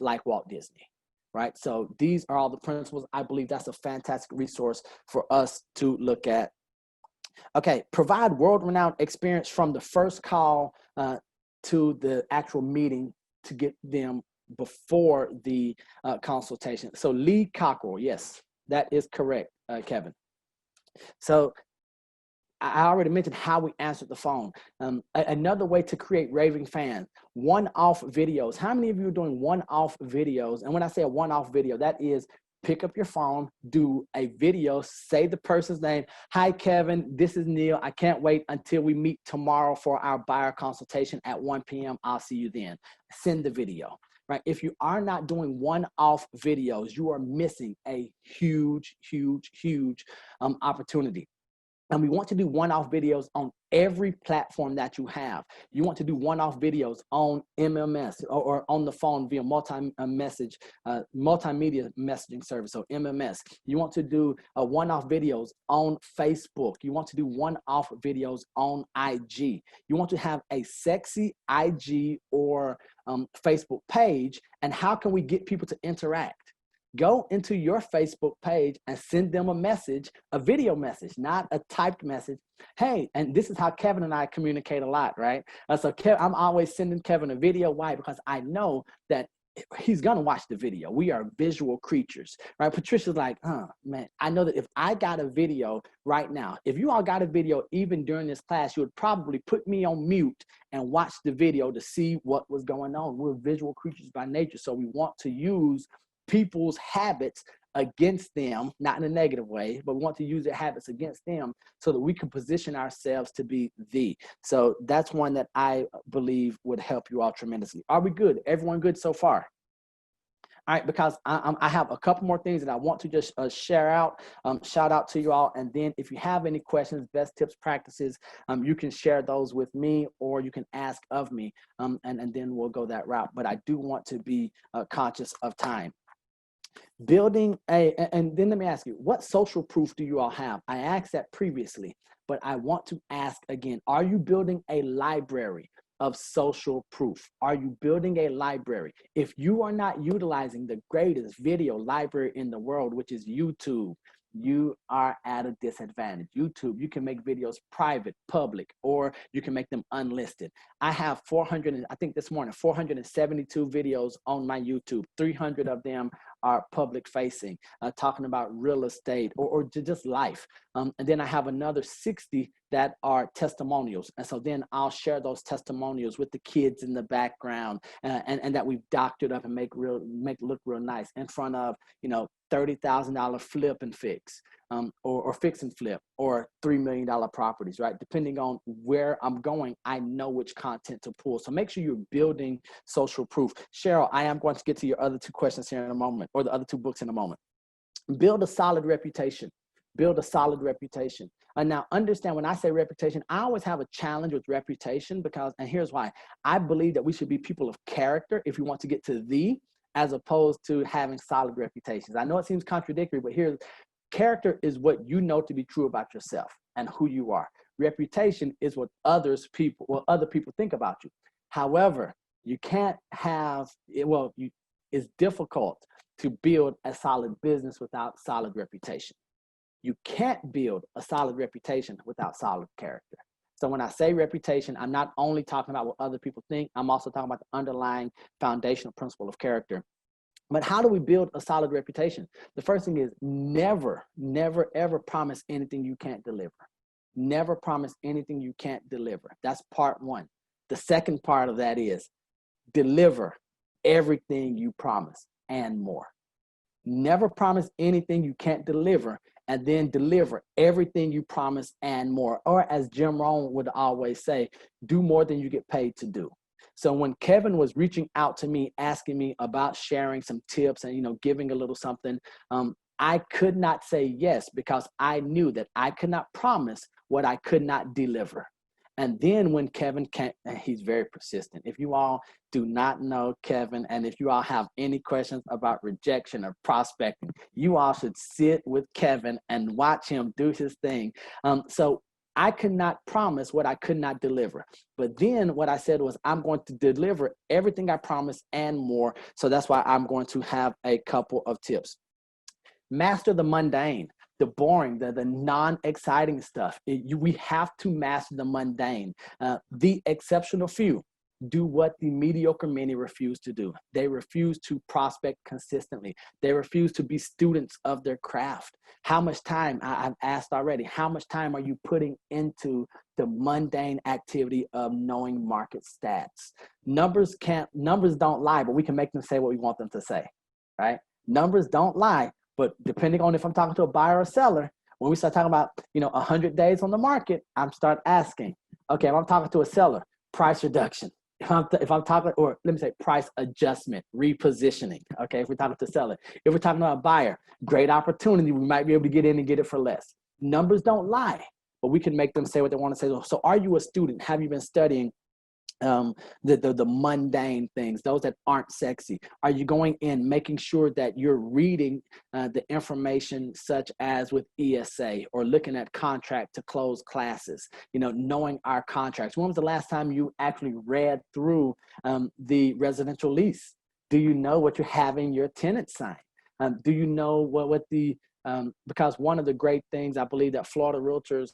A: like Walt Disney, right? So these are all the principles. I believe that's a fantastic resource for us to look at. Okay, provide world-renowned experience from the first call to the actual meeting to get them before the consultation. So Lee Cockrell, yes, that is correct, Kevin. So I already mentioned how we answered the phone. Another way to create raving fans, one-off videos. How many of you are doing one-off videos? And when I say a one-off video, that is pick up your phone, do a video, say the person's name. Hi, Kevin, this is Neil. I can't wait until we meet tomorrow for our buyer consultation at 1 p.m. I'll see you then. Send the video, right? If you are not doing one-off videos, you are missing a huge, huge, huge opportunity. And we want to do one-off videos on every platform that you have. You want to do one-off videos on MMS or on the phone via multimedia messaging service, so MMS. You want to do one-off videos on Facebook. You want to do one-off videos on IG. You want to have a sexy IG or Facebook page. And how can we get people to interact? Go into your Facebook page and send them a message, a video message, not a typed message. Hey, and this is how Kevin and I communicate a lot, right? So I'm always sending Kevin a video. Why? Because I know that he's gonna watch the video. We are visual creatures, right? Patricia's like, man, I know that if I got a video right now, if you all got a video even during this class, you would probably put me on mute and watch the video to see what was going on. We're visual creatures by nature, so we want to use people's habits against them, not in a negative way, but we want to use their habits against them so that we can position ourselves to be the. So that's one that I believe would help you all tremendously. Are we good? Everyone good so far? All right, because I have a couple more things that I want to just share out, shout out to you all. And then if you have any questions, best tips, practices, you can share those with me or you can ask of me, and then we'll go that route. But I do want to be conscious of time. Building and then let me ask you, what social proof do you all have? I asked that previously, but I want to ask again, are you building a library of social proof? Are you building a library? If you are not utilizing the greatest video library in the world, which is YouTube, you are at a disadvantage. YouTube, you can make videos private, public, or you can make them unlisted. I have 400, I think this morning, 472 videos on my YouTube. 300 of them are public facing, talking about real estate or just life. And then I have another 60 that are testimonials. And so then I'll share those testimonials with the kids in the background and that we've doctored up and make look real nice in front of, $30,000 flip and fix, or fix and flip, or $3 million properties, right? Depending on where I'm going, I know which content to pull. So make sure you're building social proof. Cheryl, I am going to get to your other two questions here in a moment, or the other two books in a moment. Build a solid reputation. Build a solid reputation. And now understand, when I say reputation, I always have a challenge with reputation and here's why. I believe that we should be people of character if you want to get to as opposed to having solid reputations. I know it seems contradictory, but character is what you know to be true about yourself and who you are. Reputation is what other people think about you. However, you can't have, it's difficult to build a solid business without solid reputation. You can't build a solid reputation without solid character. So when I say reputation, I'm not only talking about what other people think, I'm also talking about the underlying foundational principle of character. But how do we build a solid reputation? The first thing is never, never, ever promise anything you can't deliver. Never promise anything you can't deliver. That's part one. The second part of that is deliver everything you promise and more. Never promise anything you can't deliver, and then deliver everything you promise and more. Or as Jim Rohn would always say, do more than you get paid to do. So when Kevin was reaching out to me, asking me about sharing some tips and, giving a little something, I could not say yes, because I knew that I could not promise what I could not deliver. And then when Kevin came, and he's very persistent. If you all do not know Kevin, and if you all have any questions about rejection or prospecting, you all should sit with Kevin and watch him do his thing. So I could not promise what I could not deliver. But then what I said was, I'm going to deliver everything I promised and more. So that's why I'm going to have a couple of tips. Master the mundane, the boring, the non-exciting stuff. We have to master the mundane. The exceptional few do what the mediocre many refuse to do. They refuse to prospect consistently. They refuse to be students of their craft. How much time, I've asked already, how much time are you putting into the mundane activity of knowing market stats? Numbers don't lie, but we can make them say what we want them to say, right? Numbers don't lie, but depending on if I'm talking to a buyer or seller, when we start talking about, 100 days on the market, I'm start asking, okay, if I'm talking to a seller, price reduction. If I'm talking, or let me say price adjustment, repositioning, okay, if we're talking to a seller. If we're talking about a buyer, great opportunity, we might be able to get in and get it for less. Numbers don't lie, but we can make them say what they want to say. So are you a student? Have you been studying the mundane things, those that aren't sexy? Are you going in, making sure that you're reading the information such as with ESA, or looking at contract to close classes, knowing our contracts? When was the last time you actually read through the residential lease? Do you know what you're having your tenant sign? Do you know what the, because one of the great things I believe that Florida Realtors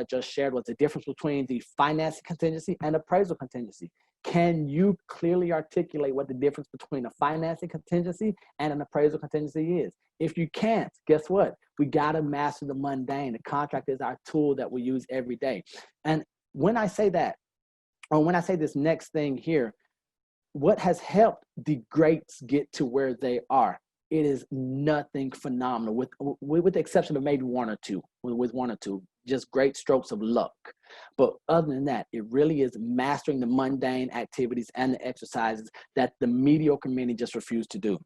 A: just shared was the difference between the financing contingency and appraisal contingency. Can you clearly articulate what the difference between a financing contingency and an appraisal contingency is? If you can't, guess what? We got to master the mundane. The contract is our tool that we use every day. And when I say that, or when I say this next thing here, what has helped the greats get to where they are? It is nothing phenomenal, with the exception of maybe one or two, just great strokes of luck. But other than that, it really is mastering the mundane activities and the exercises that the mediocre many just refuse to do.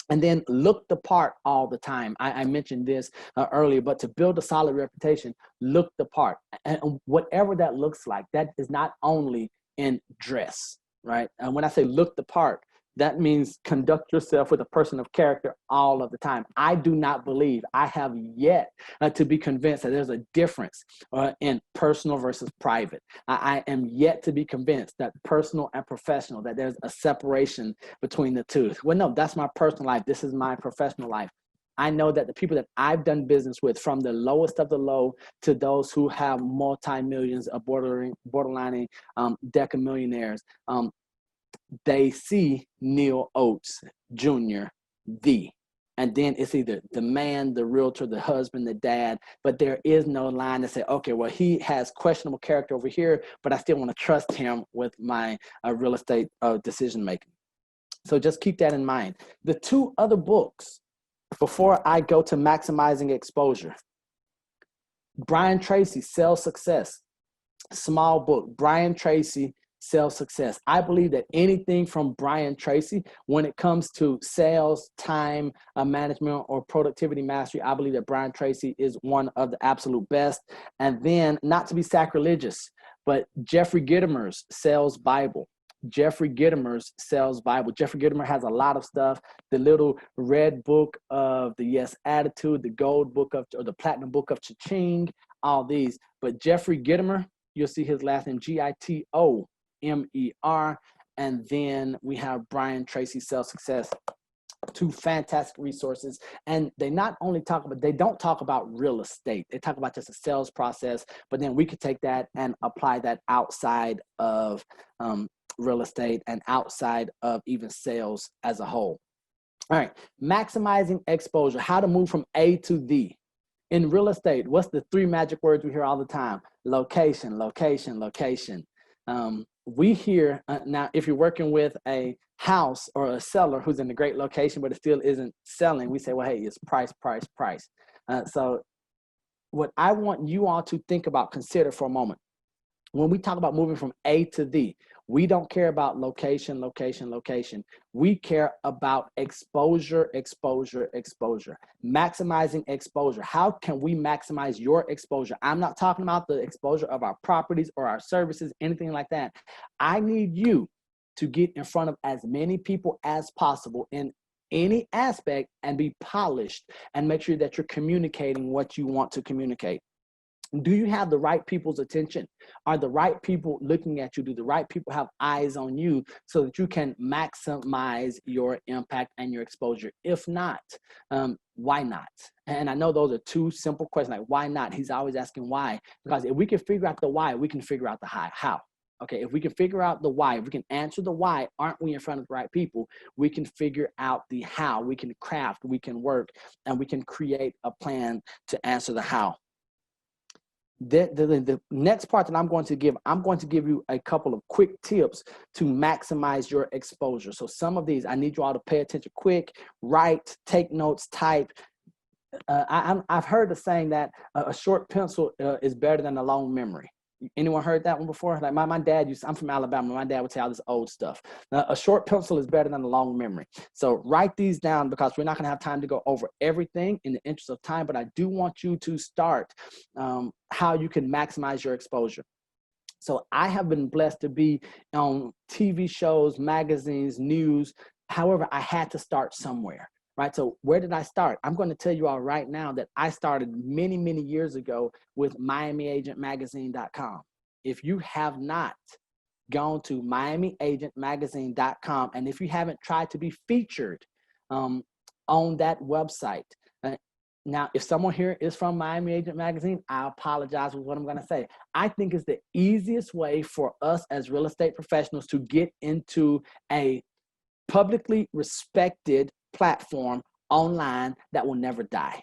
A: And then look the part all the time. I mentioned this earlier, but to build a solid reputation, look the part. And whatever that looks like, that is not only in dress, right? And when I say look the part, that means conduct yourself with a person of character all of the time. I do not believe, I have yet to be convinced that there's a difference in personal versus private. I am yet to be convinced that personal and professional, that there's a separation between the two. Well, no, that's my personal life. This is my professional life. I know that the people that I've done business with, from the lowest of the low to those who have multi-millions of borderlining decamillionaires, they see Neil Oates Jr., and then it's either the man, the realtor, the husband, the dad, but there is no line to say, okay, well, he has questionable character over here, but I still want to trust him with my real estate decision-making. So just keep that in mind. The two other books, before I go to maximizing exposure, Brian Tracy, Sales Success, small book. Brian Tracy, Sales Success. I believe that anything from Brian Tracy, when it comes to sales, time management, or productivity mastery, I believe that Brian Tracy is one of the absolute best. And then, not to be sacrilegious, but Jeffrey Gitomer's Sales Bible. Jeffrey Gitomer's Sales Bible. Jeffrey Gitomer has a lot of stuff. The little red book of the Yes Attitude, the gold book of, or the platinum book of Cha-Ching, all these. But Jeffrey Gitomer, you'll see his last name, Gitomer. And then we have Brian Tracy, Sales Success. Two fantastic resources. And they not only talk about, they don't talk about real estate. They talk about just a sales process, but then we could take that and apply that outside of real estate and outside of even sales as a whole. All right, maximizing exposure, how to move from A to D. In real estate, what's the three magic words we hear all the time? Location, location, location. we hear now, if you're working with a house or a seller who's in a great location, but it still isn't selling, we say, well, hey, it's price, price, price. So what I want you all to think about, consider for a moment, when we talk about moving from A to Z, we don't care about location, location, location. We care about exposure, exposure, exposure. Maximizing exposure. How can we maximize your exposure? I'm not talking about the exposure of our properties or our services, anything like that. I need you to get in front of as many people as possible in any aspect and be polished and make sure that you're communicating what you want to communicate. Do you have the right people's attention? Are the right people looking at you? Do the right people have eyes on you so that you can maximize your impact and your exposure? If not, why not? And I know those are two simple questions, like why not? He's always asking why, because if we can figure out the why, we can figure out the how. Okay, if we can figure out the why, if we can answer the why, aren't we in front of the right people? We can figure out the how. We can craft, we can work, and we can create a plan to answer the how. The next part that I'm going to give you a couple of quick tips to maximize your exposure. So some of these, I need you all to pay attention quick, write, take notes, type. I've heard the saying that a short pencil is better than a long memory. Anyone heard that one before? Like my dad I'm from Alabama. My dad would tell this old stuff. Now, a short pencil is better than a long memory. So write these down because we're not going to have time to go over everything in the interest of time, but I do want you to start how you can maximize your exposure. So I have been blessed to be on TV shows, magazines, news. However, I had to start somewhere. Right. So where did I start? I'm going to tell you all right now that I started many, many years ago with MiamiAgentMagazine.com. If you have not gone to MiamiAgentMagazine.com, and if you haven't tried to be featured on that website, now, if someone here is from Miami Agent Magazine, I apologize for what I'm going to say. I think it's the easiest way for us as real estate professionals to get into a publicly respected platform online that will never die.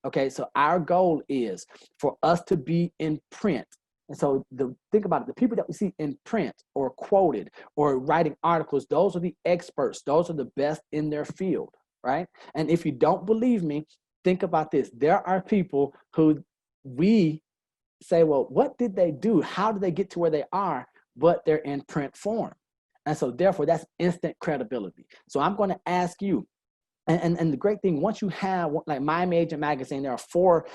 A: Okay, so our goal is for us to be in print. And so think about it, the people that we see in print or quoted or writing articles, those are the experts. Those are the best in their field, right? And if you don't believe me, think about this. There are people who we say, well, what did they do? How did they get to where they are? But they're in print form. And so therefore, that's instant credibility. So I'm going to ask you, and the great thing, once you have like Miami Agent Magazine, there are 4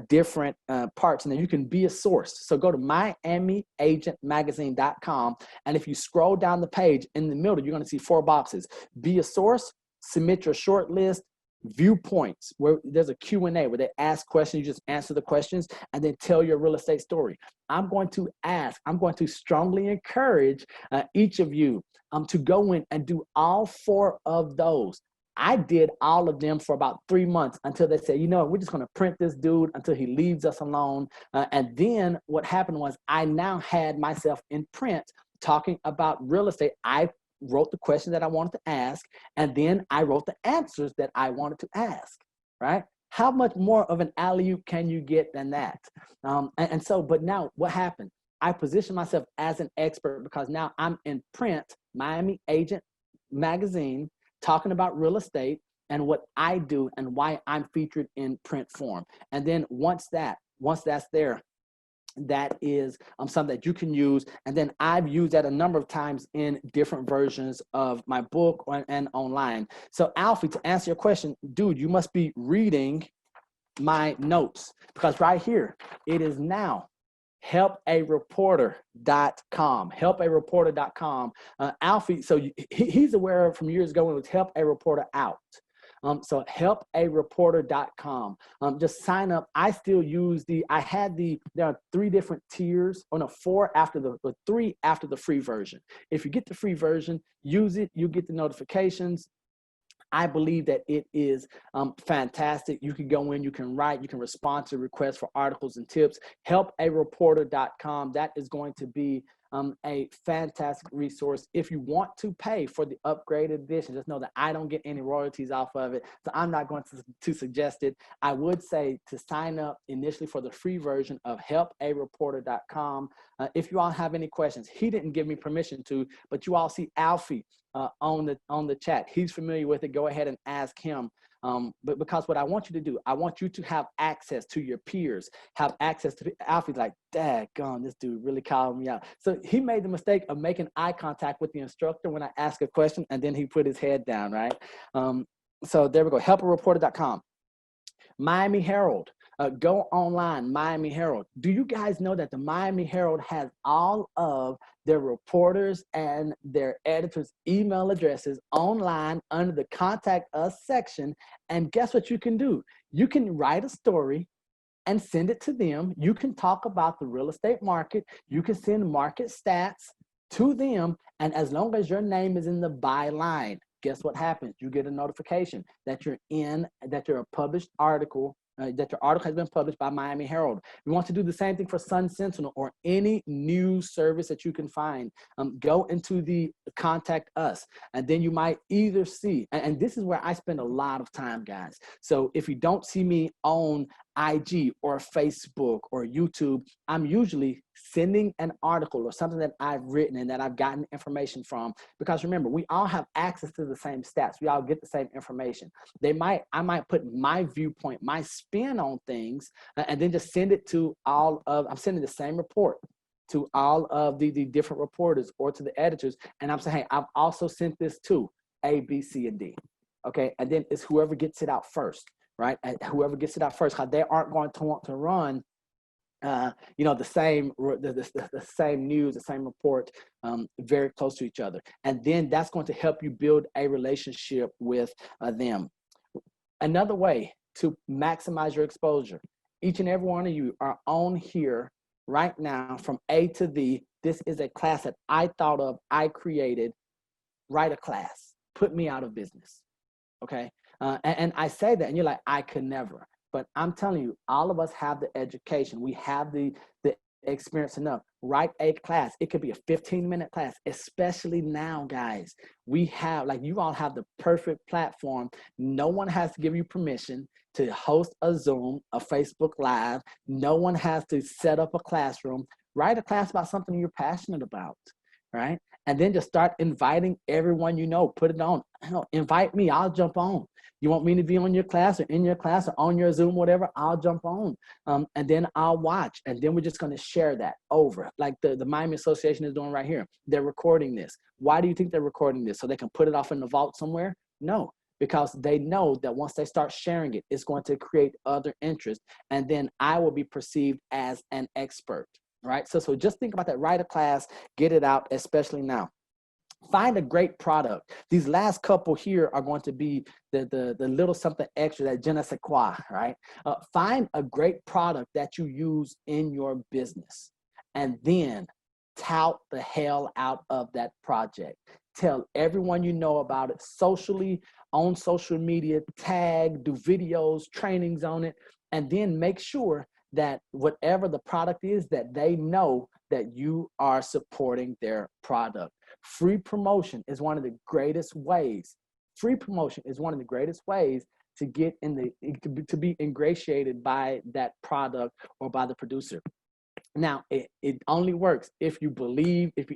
A: different parts, and then you can be a source. So go to MiamiAgentMagazine.com, and if you scroll down the page, in the middle, you're going to see 4 boxes. Be a source, submit your short list, viewpoints, where there's a Q&A where they ask questions, you just answer the questions, and then tell your real estate story. I'm going to strongly encourage each of you to go in and do all 4 of those. I did all of them for about 3 months until they said, you know, we're just going to print this dude until he leaves us alone. And then what happened was I now had myself in print talking about real estate. I wrote the questions that I wanted to ask, and then I wrote the answers that I wanted to ask, right? How much more of an alley-oop can you get than that? But now what happened? I positioned myself as an expert because now I'm in print, Miami Agent Magazine, talking about real estate and what I do and why I'm featured in print form. And then once that's there, that is something that you can use. And then I've used that a number of times in different versions of my book and online. So Alfie, to answer your question, dude, you must be reading my notes, because right here, it is now helpareporter.com, helpareporter.com. Alfie, so he's aware from years ago when it was Help a Reporter Out. So helpareporter.com. Just sign up. I still use there are 3 different tiers, 4 after the 3 after the free version. If you get the free version, use it, you get the notifications. I believe that it is fantastic. You can go in, you can write, you can respond to requests for articles and tips. Helpareporter.com. That is going to be a fantastic resource. If you want to pay for the upgraded edition, just know that I don't get any royalties off of it, so I'm not going to suggest it. I would say to sign up initially for the free version of helpareporter.com. If you all have any questions, he didn't give me permission to, but you all see Alfie on the chat. He's familiar with it. Go ahead and ask him. But because what I want you to do, I want you to have access to your peers, have access to Alfie's like, daggone, this dude really called me out. So he made the mistake of making eye contact with the instructor when I asked a question, and then he put his head down, right? So there we go, helpareporter.com. Miami Herald, go online, Miami Herald. Do you guys know that the Miami Herald has all of their reporters and their editors' email addresses online under the Contact Us section? And guess what you can do? You can write a story and send it to them. You can talk about the real estate market. You can send market stats to them. And as long as your name is in the byline, guess what happens? You get a notification that you're a published article, that your article has been published by Miami Herald. You want to do the same thing for Sun Sentinel or any news service that you can find. Go into the Contact Us, and then you might either see, and this is where I spend a lot of time, guys. So if you don't see me on IG or Facebook or YouTube, I'm usually sending an article or something that I've written and that I've gotten information from, because remember, we all have access to the same stats. We all get the same information. I might put my viewpoint, my spin on things, and then just send it to I'm sending the same report to all of the different reporters or to the editors. And I'm saying, hey, I've also sent this to A, B, C, and D. Okay, and then it's whoever gets it out first. Right, and whoever gets it out first, how they aren't going to want to run, the same news, the same report, very close to each other, and then that's going to help you build a relationship with them. Another way to maximize your exposure: each and every one of you are on here right now from A to Z. This is a class that I thought of, I created. Write a class, put me out of business. Okay. And I say that, and you're like, I could never. But I'm telling you, all of us have the education. We have the experience enough. Write a class. It could be a 15-minute class, especially now, guys. We have, like, you all have the perfect platform. No one has to give you permission to host a Zoom, a Facebook Live. No one has to set up a classroom. Write a class about something you're passionate about, right? And then just start inviting everyone you know. Put it on. Invite me. I'll jump on. You want me to be on your class or in your class or on your Zoom, whatever, I'll jump on. And then I'll watch. And then we're just going to share that over. Like the Miami Association is doing right here. They're recording this. Why do you think they're recording this? So they can put it off in the vault somewhere? No, because they know that once they start sharing it, it's going to create other interest. And then I will be perceived as an expert. Right? So just think about that. Write a class, get it out, especially now. Find a great product. These last couple here are going to be the little something extra, that je ne sais quoi, right? Find a great product that you use in your business, and then tout the hell out of that project. Tell everyone you know about it socially, on social media, tag, do videos, trainings on it, and then make sure that whatever the product is, that they know that you are supporting their product. Free promotion is one of the greatest ways. Free promotion is one of the greatest ways to get to be ingratiated by that product or by the producer. Now, it only works if you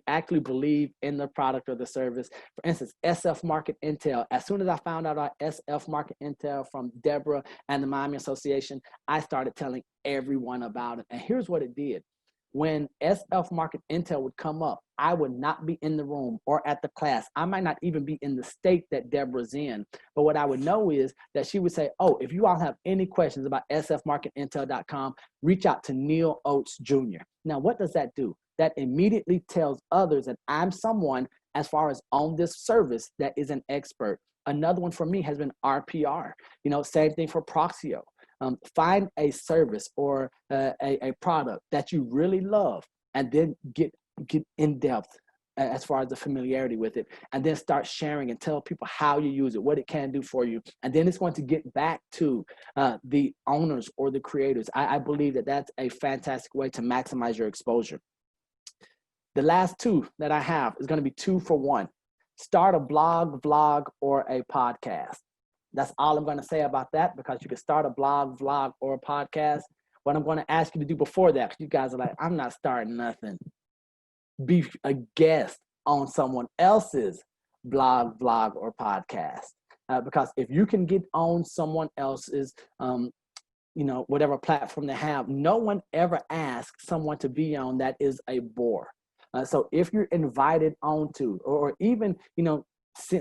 A: actually believe in the product or the service. For instance, SF Market Intel. As soon as I found out about SF Market Intel from Deborah and the Miami Association, I started telling everyone about it. And here's what it did. When SF Market Intel would come up, I would not be in the room or at the class. I might not even be in the state that Deborah's in. But what I would know is that she would say, oh, if you all have any questions about sfmarketintel.com, reach out to Neil Oates Jr. Now, what does that do? That immediately tells others that I'm someone, as far as on this service, that is an expert. Another one for me has been RPR. Same thing for Proxio. Find a service or a product that you really love, and then get in depth as far as the familiarity with it, and then start sharing and tell people how you use it, what it can do for you. And then it's going to get back to the owners or the creators. I believe that that's a fantastic way to maximize your exposure. The last two that I have is going to be 2 for 1. Start a blog, vlog, or a podcast. That's all I'm going to say about that, because you can start a blog, vlog, or a podcast. What I'm going to ask you to do before that, you guys are like, I'm not starting nothing. Be a guest on someone else's blog, vlog, or podcast. Because if you can get on someone else's, whatever platform they have, no one ever asks someone to be on that is a bore. So if you're invited onto, or even,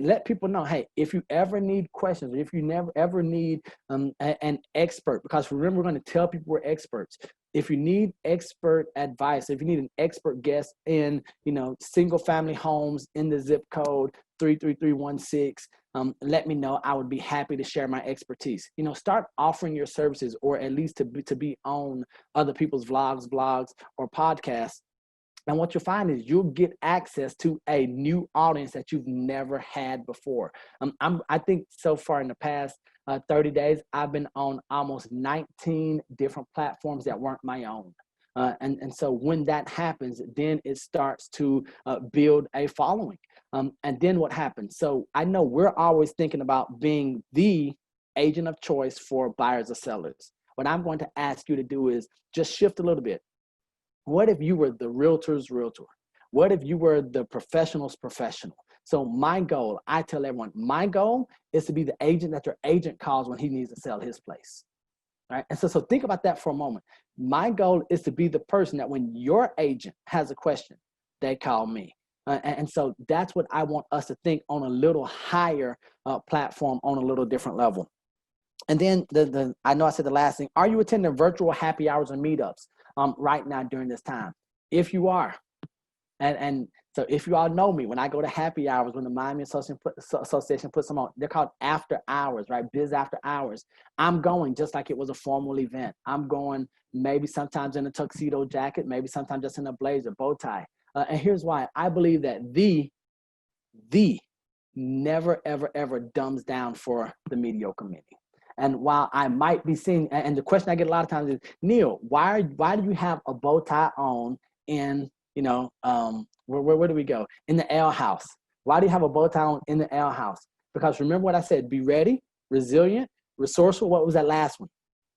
A: let people know, hey, if you ever need questions, or if you never ever need an expert, because remember, we're going to tell people we're experts. If you need expert advice, if you need an expert guest in, single family homes in the zip code 33316, let me know. I would be happy to share my expertise. Start offering your services, or at least to be on other people's vlogs, blogs, or podcasts. And what you'll find is you'll get access to a new audience that you've never had before. I think so far in the past 30 days, I've been on almost 19 different platforms that weren't my own. And so when that happens, then it starts to build a following. And then what happens? So I know we're always thinking about being the agent of choice for buyers or sellers. What I'm going to ask you to do is just shift a little bit. What if you were the realtor's realtor? What if you were the professional's professional? So my goal, I tell everyone, my goal is to be the agent that your agent calls when he needs to sell his place. Right? And so think about that for a moment. My goal is to be the person that when your agent has a question, they call me. And so that's what I want us to think on a little higher platform, on a little different level. And then I know I said the last thing, are you attending virtual happy hours and meetups right now during this time? If you are, and so if you all know me, when I go to happy hours, when the Miami Association puts them on, they're called after hours, right? Biz after hours. I'm going just like it was a formal event. I'm going maybe sometimes in a tuxedo jacket, maybe sometimes just in a blazer, bow tie. And here's why. I believe that the never, ever, ever dumbs down for the mediocre mini. And while I might be seeing, and the question I get a lot of times is, Neil, why do you have a bow tie on in, where do we go? In the L house. Why do you have a bow tie on in the L house? Because remember what I said, be ready, resilient, resourceful. What was that last one?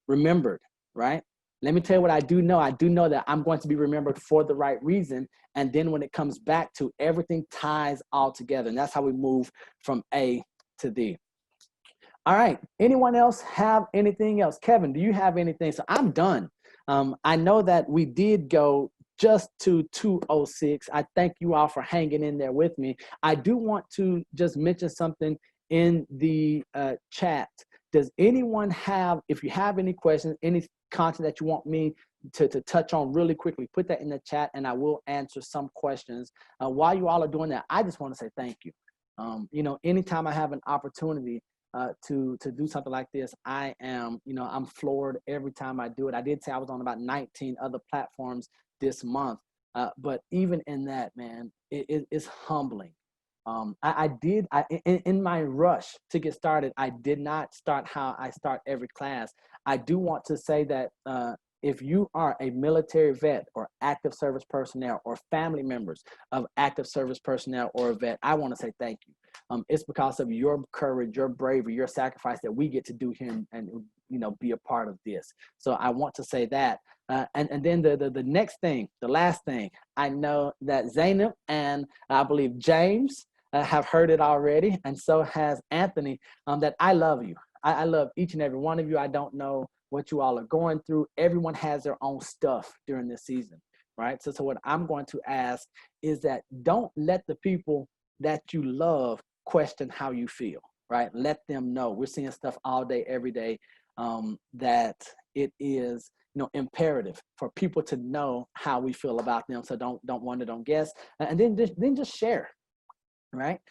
A: Remembered, right? Let me tell you what I do know. I do know that I'm going to be remembered for the right reason. And then when it comes back to, everything ties all together. And that's how we move from A to D. All right. Anyone else have anything else? Kevin, do you have anything? So I'm done. I know that we did go just to 2:06. I thank you all for hanging in there with me. I do want to just mention something in the chat. Does anyone have, if you have any questions, any content that you want me to touch on really quickly, put that in the chat and I will answer some questions. While you all are doing that, I just want to say thank you. Anytime I have an opportunity to do something like this, I am, I'm floored every time I do it. I did say I was on about 19 other platforms this month, but even in that, man, it's humbling. In my rush to get started, I did not start how I start every class. I do want to say that if you are a military vet or active service personnel or family members of active service personnel or a vet, I want to say thank you. It's because of your courage, your bravery, your sacrifice that we get to do here and be a part of this. So I want to say that. And then the next thing, the last thing, I know that Zainab and I believe James have heard it already, and so has Anthony, that I love you. I love each and every one of you. I don't know what you all are going through. Everyone has their own stuff during this season, right? So what I'm going to ask is that don't let the people that you love question how you feel, right? Let them know. We're seeing stuff all day, every day, that it is, imperative for people to know how we feel about them. So don't wonder, don't guess, and then just share. Right.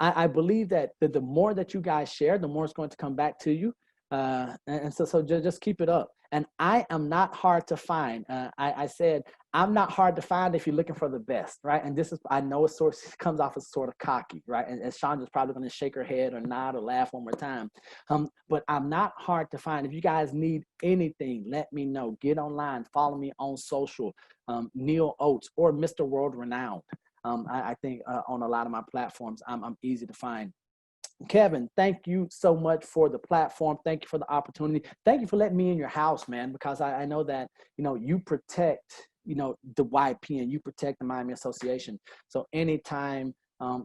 A: I believe that the more that you guys share, the more it's going to come back to you. And so just keep it up. And I am not hard to find. I said, I'm not hard to find if you're looking for the best, right? And this is, I know it comes off as sort of cocky, right? And Chandra's probably going to shake her head or nod or laugh one more time. But I'm not hard to find. If you guys need anything, let me know. Get online, follow me on social. Neil Oates, or Mr. World Renowned. I think on a lot of my platforms, I'm easy to find. Kevin, thank you so much for the platform. Thank you for the opportunity. Thank you for letting me in your house, man, because I know that, you protect, the YP, and you protect the Miami Association. So anytime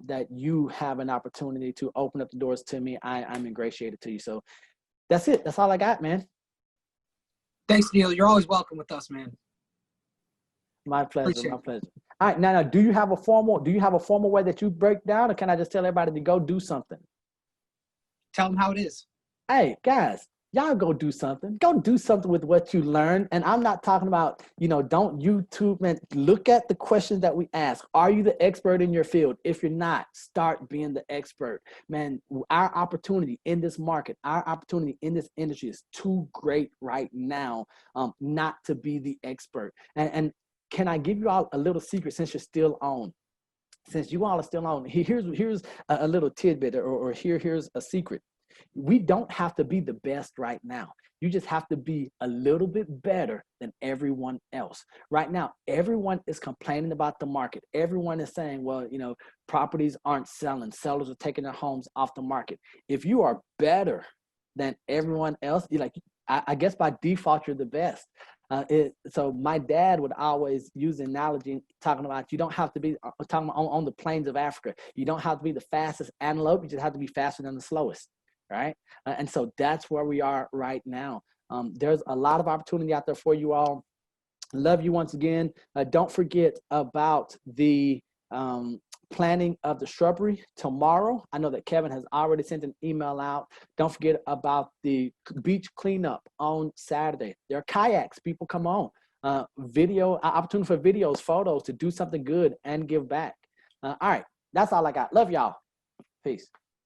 A: that you have an opportunity to open up the doors to me, I'm ingratiated to you. So that's it. That's all I got, man.
B: Thanks, Neil. You're always welcome with us, man.
A: My pleasure. My pleasure. All right. Now, do you have a formal way that you break down, or can I just tell everybody to go do something?
B: Tell them how it is.
A: Hey, guys, y'all go do something. Go do something with what you learned. And I'm not talking about, don't YouTube, man. Look at the questions that we ask. Are you the expert in your field? If you're not, start being the expert. Man, our opportunity in this market, our opportunity in this industry is too great right now not to be the expert. And can I give you all a little secret since you're still on? Since you all are still on, here's a little tidbit, or here's a secret. We don't have to be the best right now. You just have to be a little bit better than everyone else. Right now, everyone is complaining about the market. Everyone is saying, well, properties aren't selling. Sellers are taking their homes off the market. If you are better than everyone else, I guess by default, you're the best. So my dad would always use the analogy talking about, you don't have to be talking about on the plains of Africa. You don't have to be the fastest antelope. You just have to be faster than the slowest, right? And so that's where we are right now. There's a lot of opportunity out there for you all. Love you once again. Don't forget about the planting of the shrubbery tomorrow. I know that Kevin has already sent an email out. Don't forget about the beach cleanup on Saturday. There are kayaks. People come on. Video opportunity for videos, photos, to do something good and give back. All right, that's all I got. Love y'all. Peace.